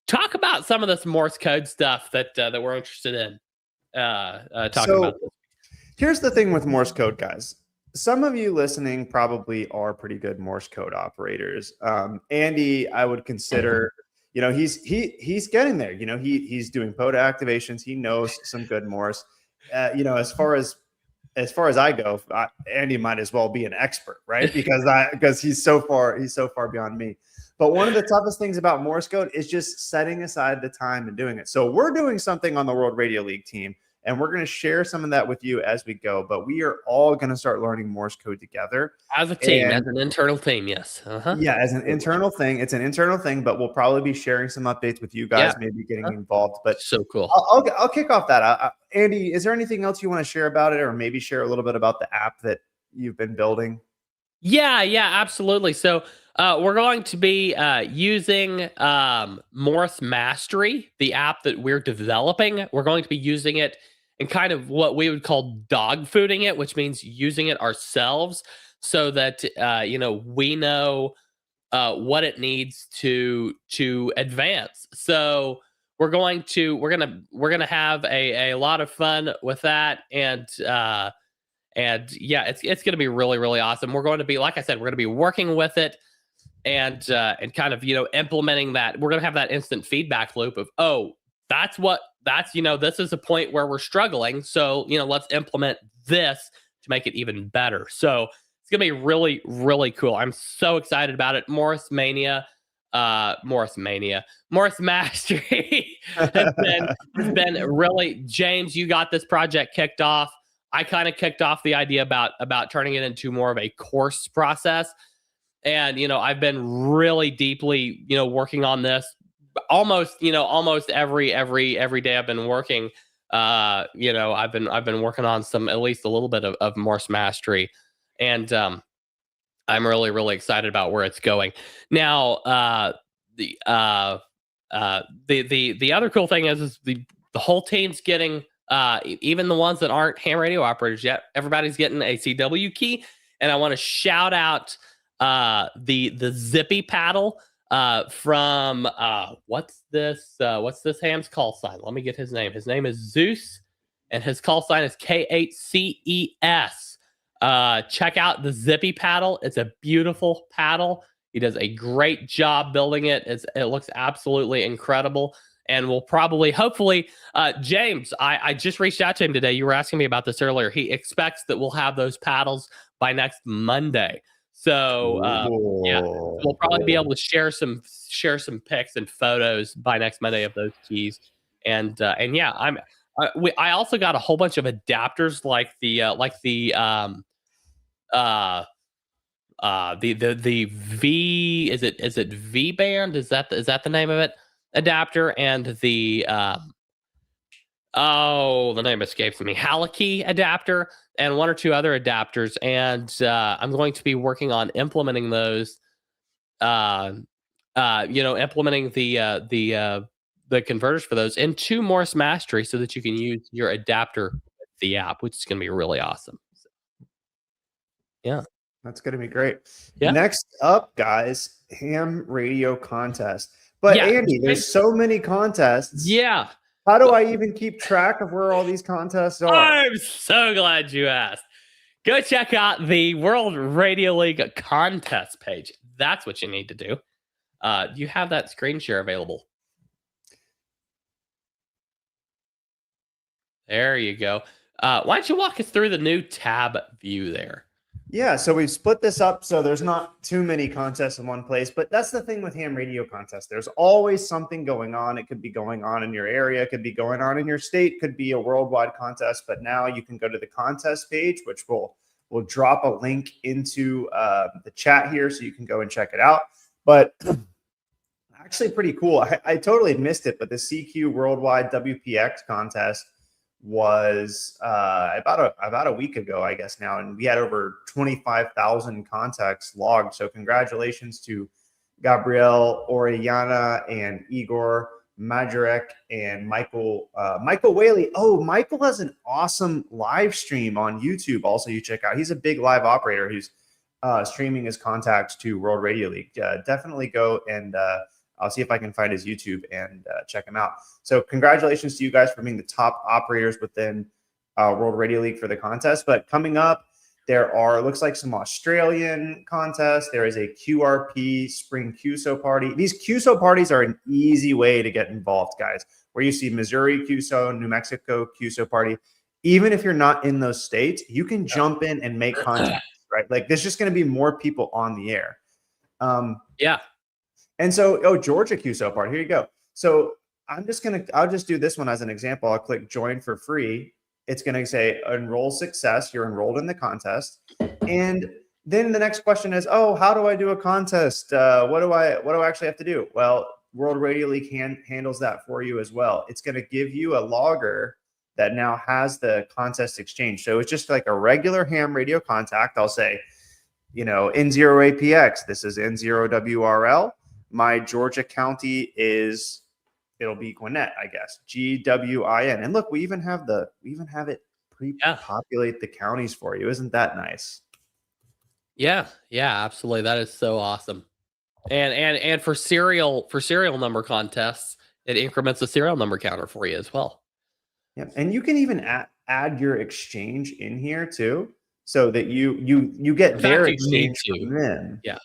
talk about some of this Morse code stuff that we're interested in talking about. Here's the thing with Morse code, guys. Some of you listening probably are pretty good Morse code operators. Andy, I would consider, he's getting there. He's doing POTA activations. He knows some good Morse. As far as I go, Andy might as well be an expert, right? Because he's so far beyond me. But one of the toughest things about Morse code is just setting aside the time and doing it. So we're doing something on the World Radio League team, and we're going to share some of that with you as we go. But we are all going to start learning Morse code together as a team, as an internal team. Yes. Yeah, as an internal thing. It's an internal thing, but we'll probably be sharing some updates with you guys, maybe getting involved. But so cool. I'll kick off that. Andy, is there anything else you want to share about it, or maybe share a little bit about the app that you've been building? Yeah, absolutely. So We're going to be using Morse Mastery, the app that we're developing. We're going to be using it in kind of what we would call dog fooding it, which means using it ourselves so that we know what it needs to advance. So we're gonna have a lot of fun with that, and yeah, it's gonna be really, really awesome. We're going to be, like I said, we're gonna be working with it and kind of implementing that. We're gonna have that instant feedback loop of, this is a point where we're struggling, so let's implement this to make it even better. So it's gonna be really, really cool. I'm so excited about it. Morse Mastery has been really, James, you got this project kicked off. I kind of kicked off the idea about turning it into more of a course process. And, I've been really deeply, working on this almost every day I've been working. I've been working on at least a little bit of Morse Mastery. And I'm really, really excited about where it's going. Now, the other cool thing is the whole team's getting, even the ones that aren't ham radio operators yet, everybody's getting a CW key. And I want to shout out the Zippy paddle from what's this ham's call sign? Let me get his name. His name is Zeus, and his call sign is K8CES. Check out the Zippy paddle. It's a beautiful paddle. He does a great job building it. It looks absolutely incredible. And we'll probably, hopefully, James, I just reached out to him today. You were asking me about this earlier. He expects that we'll have those paddles by next Monday. So yeah, we'll probably be able to share some pics and photos by next Monday of those keys. And yeah, I also got a whole bunch of adapters like the V, is it V band? Is that the name of it? Adapter, and the name escapes me. Halakey adapter, and one or two other adapters, and I'm going to be working on implementing those. Implementing the converters for those into Morse Mastery so that you can use your adapter with the app, which is going to be really awesome. So, yeah. That's going to be great. Yeah. Next up, guys, ham radio contest. But Yeah. Andy, there's so many contests. Yeah. How do I even keep track of where all these contests are? I'm so glad you asked. Go check out the World Radio League contest page. That's what you need to do. You have that screen share available. There you go. Why don't you walk us through the new tab view there? Yeah, so we've split this up so there's not too many contests in one place, but that's the thing with ham radio contests. There's always something going on. It could be going on in your area, it could be going on in your state, could be a worldwide contest, but now you can go to the contest page, which we'll drop a link into the chat here so you can go and check it out. But actually pretty cool. I totally missed it, but the CQ Worldwide WPX contest was about a week ago, I guess now, and we had over 25,000 contacts logged. So congratulations to Gabriel Orellana and Igor Majorek and Michael Whaley. Oh, Michael has an awesome live stream on YouTube. Also, you check out. He's a big live operator who's streaming his contacts to World Radio League. Definitely go and I'll see if I can find his YouTube and check him out. So congratulations to you guys for being the top operators within World Radio League for the contest. But coming up, there are, looks like, some Australian contests. There is a QRP Spring QSO party. These QSO parties are an easy way to get involved, guys, where you see Missouri QSO, New Mexico QSO party. Even if you're not in those states, you can jump in and make contacts, right? Like, there's just going to be more people on the air. Yeah. And so, Georgia QSO part, here you go. So I'll just do this one as an example. I'll click join for free. It's going to say enroll success. You're enrolled in the contest. And then the next question is, how do I do a contest? What do I actually have to do? Well, World Radio League handles that for you as well. It's going to give you a logger that now has the contest exchange. So it's just like a regular ham radio contact. I'll say, N0 APX. This is N0 WRL. My Georgia county it'll be Gwinnett, I guess. GWIN. And look, we even have it pre-populate the counties for you. Isn't that nice? Yeah, absolutely. That is so awesome. And for serial number contests, it increments the serial number counter for you as well. Yeah, and you can even add your exchange in here too, so that you get their exchange from them. Yeah.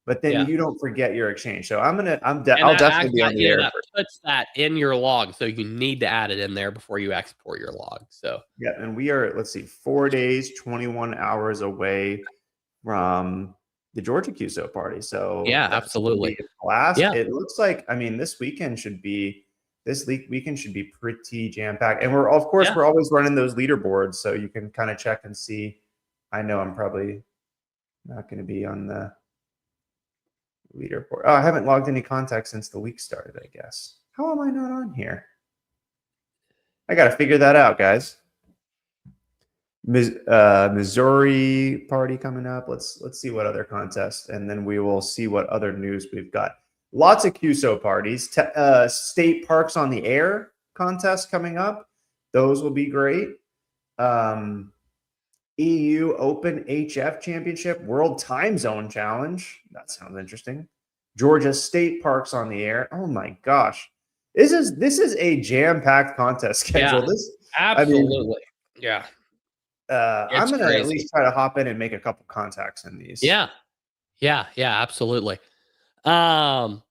But then you don't forget your exchange. So I'll definitely be on the air. That puts that in your log, so you need to add it in there before you export your log. So yeah, and we are 4 days, 21 hours away from the Georgia QSO party. So yeah, absolutely. Yeah. It looks like this weekend should be pretty jam packed, and we're always running those leaderboards, so you can kind of check and see. I know I'm probably not going to be on the leaderboard. Oh, I haven't logged any contacts since the week started, I guess. How am I not on here? I got to figure that out, guys. Missouri party coming up. Let's see what other contests, and then we will see what other news we've got. Lots of QSO parties. State Parks on the Air contest coming up. Those will be great. EU Open HF Championship, World Time Zone Challenge. That sounds interesting. Georgia State Parks on the Air. Oh my gosh. This is a jam-packed contest schedule. Yeah, absolutely. I'm going to at least try to hop in and make a couple contacts in these. Yeah, absolutely. For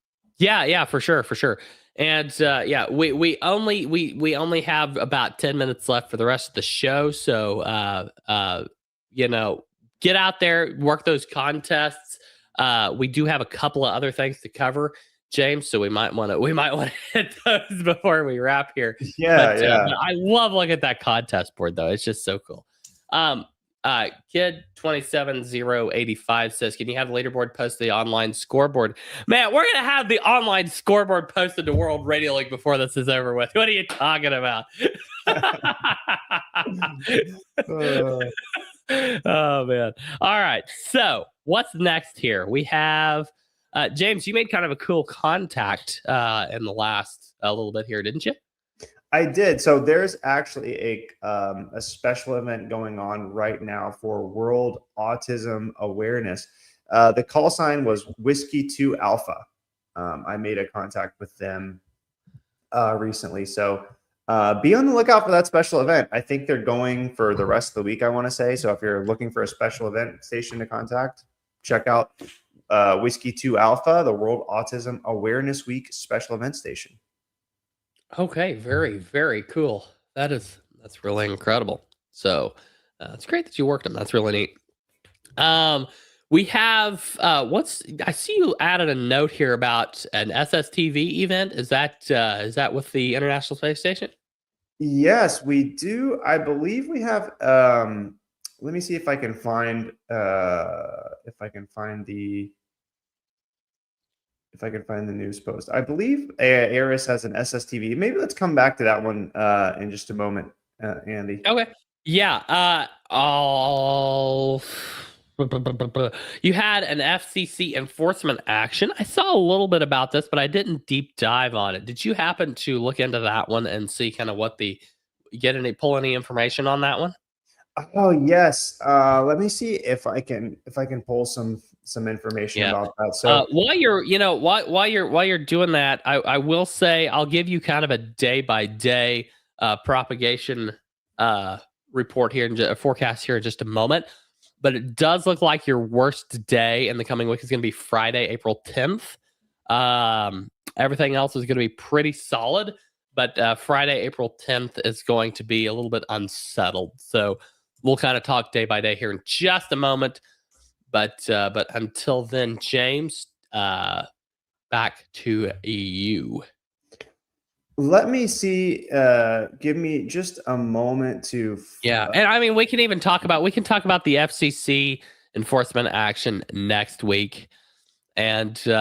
sure. And we only have about 10 minutes left for the rest of the show. So get out there, work those contests. We do have a couple of other things to cover, James. So we might want to hit those before we wrap here. But I love looking at that contest board though. It's just so cool. Kid 27085 says, can you have the leaderboard post the online scoreboard? Man, we're gonna have the online scoreboard posted to World Radio League before this is over with. What are you talking about? Oh man. All right, so what's next here? We have James, you made kind of a cool contact in the last little bit here, didn't you? I did. So there's actually a special event going on right now for World Autism Awareness. The call sign was Whiskey 2 Alpha. I made a contact with them recently. So be on the lookout for that special event. I think they're going for the rest of the week, I want to say. So if you're looking for a special event station to contact, check out Whiskey 2 Alpha, the World Autism Awareness Week special event station. Okay, very, very cool. That's really incredible. So it's great that you worked them. That's really neat. We have I see you added a note here about an SSTV event. Is that with the International Space Station? Yes, we do. I believe we have. Let me see if I can find the news post. I believe ARIS has an SSTV. Maybe let's come back to that one in just a moment, Andy. Okay. Yeah. You had an FCC enforcement action. I saw a little bit about this, but I didn't deep dive on it. Did you happen to look into that one and see kind of pull any information on that one? Oh yes. Let me see if I can pull some information about that. So while you're doing that, I will say I'll give you kind of a day-by-day propagation report here, forecast here in just a moment. But it does look like your worst day in the coming week is going to be Friday, April 10th. Everything else is going to be pretty solid, but Friday, April 10th is going to be a little bit unsettled. So we'll kind of talk day by day here in just a moment. But until then, James, back to you. Let me see. Give me just a moment to. And I mean, we can talk about the FCC enforcement action next week, and we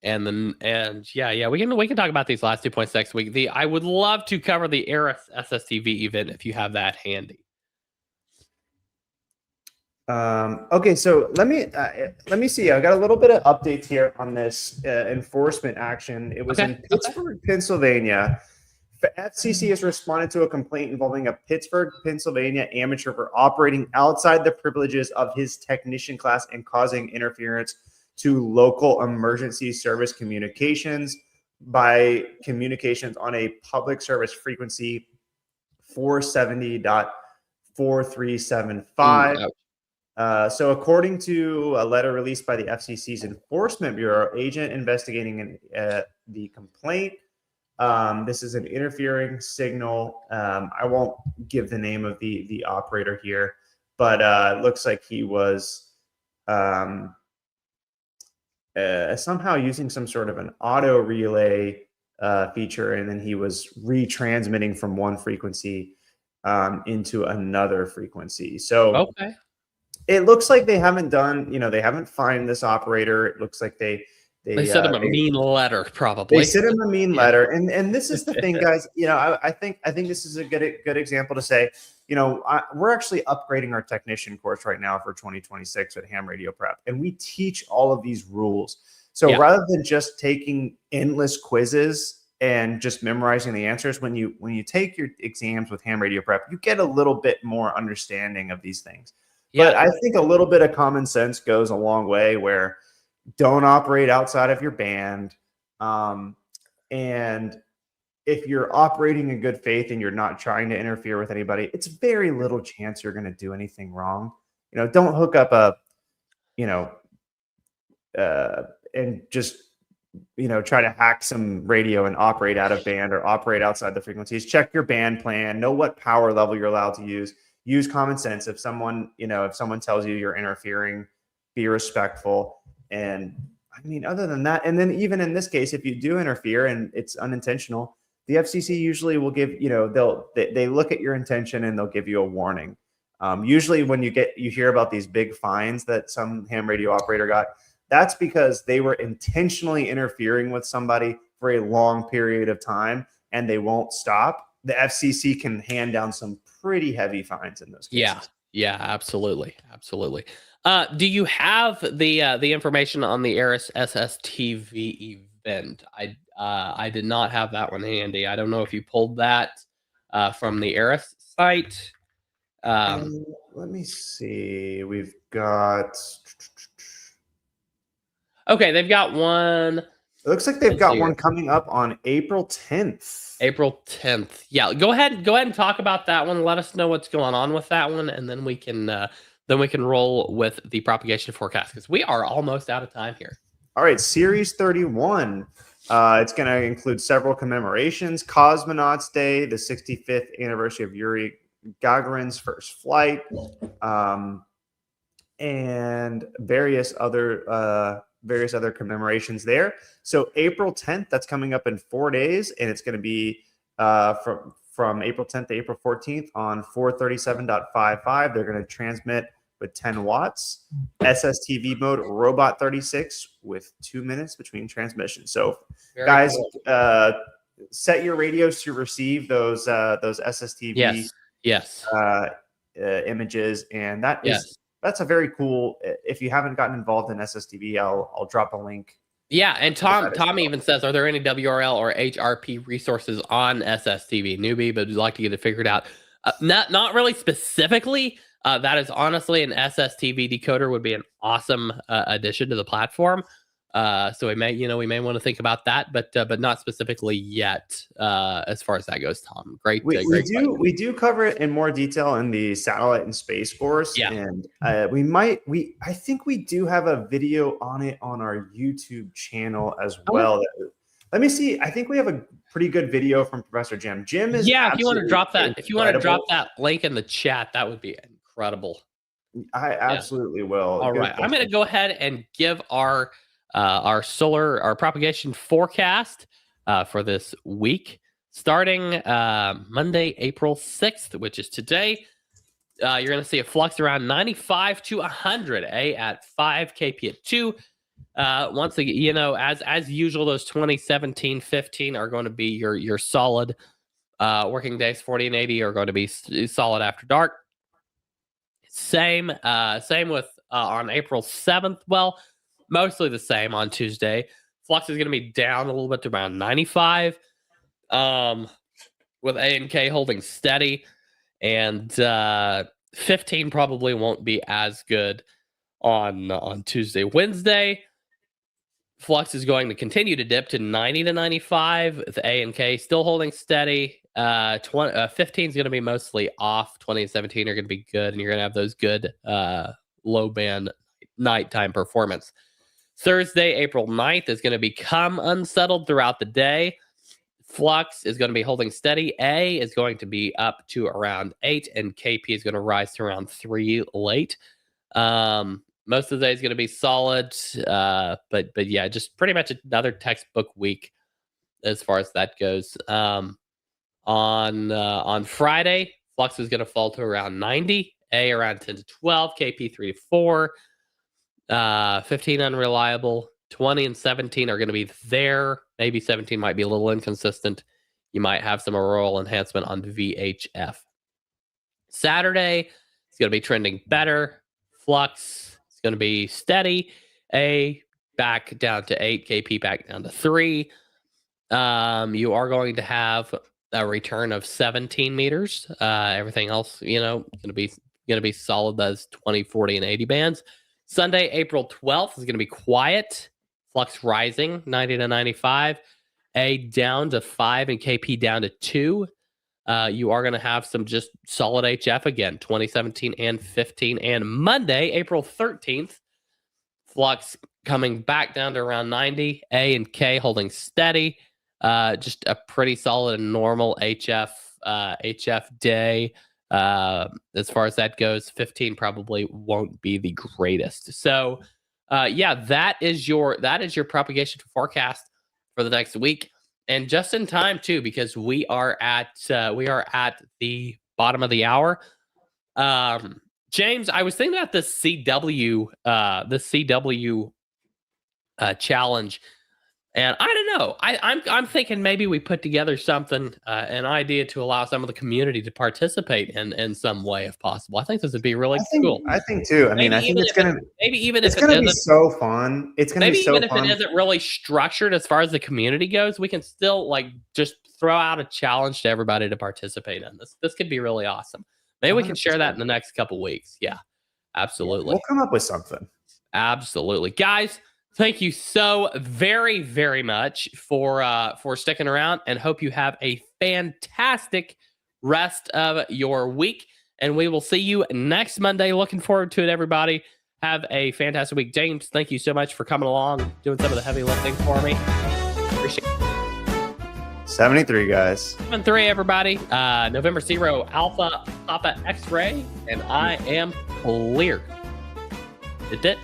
can talk about these last 2 points next week. I would love to cover the ARIS SSTV event if you have that handy. Okay, so let me see. I got a little bit of updates here on this enforcement action. It was in Pittsburgh, Pennsylvania. FCC has responded to a complaint involving a Pittsburgh, Pennsylvania amateur for operating outside the privileges of his technician class and causing interference to local emergency service communications by communications on a public service frequency 470.4375. So according to a letter released by the FCC's Enforcement Bureau, agent investigating the complaint, this is an interfering signal. I won't give the name of the operator here, but it looks like he was somehow using some sort of an auto relay feature, and then he was retransmitting from one frequency into another frequency. So it looks like they haven't done, they haven't fined this operator. It looks like they sent him a mean letter, probably. They sent him a mean letter, and this is the thing, guys. I think this is a good example to say, we're actually upgrading our technician course right now for 2026 at Ham Radio Prep, and we teach all of these rules. So rather than just taking endless quizzes and just memorizing the answers, when you take your exams with Ham Radio Prep, you get a little bit more understanding of these things. But I think a little bit of common sense goes a long way, where don't operate outside of your band. And if you're operating in good faith and you're not trying to interfere with anybody, it's very little chance you're going to do anything wrong. Don't hook up and just, try to hack some radio and operate out of band or operate outside the frequencies. Check your band plan, know what power level you're allowed to use common sense. If someone tells you you're interfering, be respectful. And other than that, and then even in this case, if you do interfere and it's unintentional, the FCC usually will give, they look at your intention and they'll give you a warning. Usually when you hear about these big fines that some ham radio operator got, that's because they were intentionally interfering with somebody for a long period of time and they won't stop. The FCC can hand down some pretty heavy fines in those cases. Yeah, absolutely. Do you have the information on the Eris SSTV event? I did not have that one handy. I don't know if you pulled that from the Eris site. Let me see. We've got. Okay, they've got one. It looks like they've got one coming up on April 10th. April 10th. Yeah, go ahead and talk about that one. Let us know what's going on with that one, and then we can roll with the propagation forecast, because we are almost out of time here. All right, Series 31. It's going to include several commemorations: Cosmonauts Day, the 65th anniversary of Yuri Gagarin's first flight, and various other commemorations there. So April 10th, that's coming up in 4 days, and it's going to be from April 10th to April 14th on 437.55. They're going to transmit with 10 watts, SSTV mode, Robot 36 with 2 minutes between transmissions. So guys, set your radios to receive those SSTV images, and that's a very cool. If you haven't gotten involved in SSTV, I'll drop a link. Yeah, and Tom even says, are there any WRL or HRP resources on SSTV? Newbie, but would like to get it figured out. Not really specifically. That is honestly an SSTV decoder would be an awesome addition to the platform. So we may want to think about that, but not specifically yet as far as that goes. Tom, great. We do cover it in more detail in the satellite and space course, and I think we do have a video on it on our YouTube channel as well. Let me see. I think we have a pretty good video from Professor Jim. Jim is if you want to drop that link in the chat, that would be incredible. I absolutely will. All right, I'm going to go ahead and give our propagation forecast for this week, starting Monday, April 6th, which is today. You're going to see a flux around 95 to 100 at 5, KP at 2. Once again, as usual, those 20, 17, 15 are going to be your solid working days. 40 and 80 are going to be solid after dark. Same with on April 7th. Well, mostly the same on Tuesday. Flux is going to be down a little bit to around 95, with A&K holding steady, and 15 probably won't be as good on Tuesday. Wednesday, Flux is going to continue to dip to 90 to 95, with A&K still holding steady. 15 is going to be mostly off. 20 and 17 are going to be good, and you're going to have those good low band nighttime performance. Thursday, April 9th is going to become unsettled throughout the day. Flux is going to be holding steady. A is going to be up to around 8, and KP is going to rise to around 3 late. Most of the day is going to be solid, but yeah, just pretty much another textbook week as far as that goes. On Friday, Flux is going to fall to around 90, A around 10 to 12, KP 3 to 4, 15 unreliable, 20 and 17 are going to be there. Maybe 17 might be a little inconsistent. You might have some auroral enhancement on the VHF. Saturday, it's going to be trending better. Flux is going to be steady. A back down to 8, KP back down to 3. You are going to have a return of 17 meters. Everything else, going to be solid. Those 20, 40, and 80 bands. Sunday, April 12th is going to be quiet. Flux rising 90 to 95. A down to 5 and KP down to 2. You are going to have some just solid HF again, 2017 and 15. And Monday, April 13th, Flux coming back down to around 90. A and K holding steady. Just a pretty solid and normal HF day. As far as that goes, 15 probably won't be the greatest. So, that is your propagation forecast for the next week, and just in time too, because we are at the bottom of the hour. James, I was thinking about the CW challenge. And I don't know. I'm thinking maybe we put together something, an idea to allow some of the community to participate in some way if possible. I think this would be really cool. I think too. I mean, I think it's gonna be so fun. It's gonna be so fun. Maybe even if it isn't really structured as far as the community goes, we can still just throw out a challenge to everybody to participate in this. This could be really awesome. Maybe we can share that in the next couple weeks. Yeah, absolutely. We'll come up with something. Absolutely, guys. Thank you so very, very much for sticking around, and hope you have a fantastic rest of your week. And we will see you next Monday. Looking forward to it, everybody. Have a fantastic week. James, thank you so much for coming along, doing some of the heavy lifting for me. Appreciate it. 73, guys. 73, everybody. November 0, Alpha Papa X-Ray, and I am clear. Did it?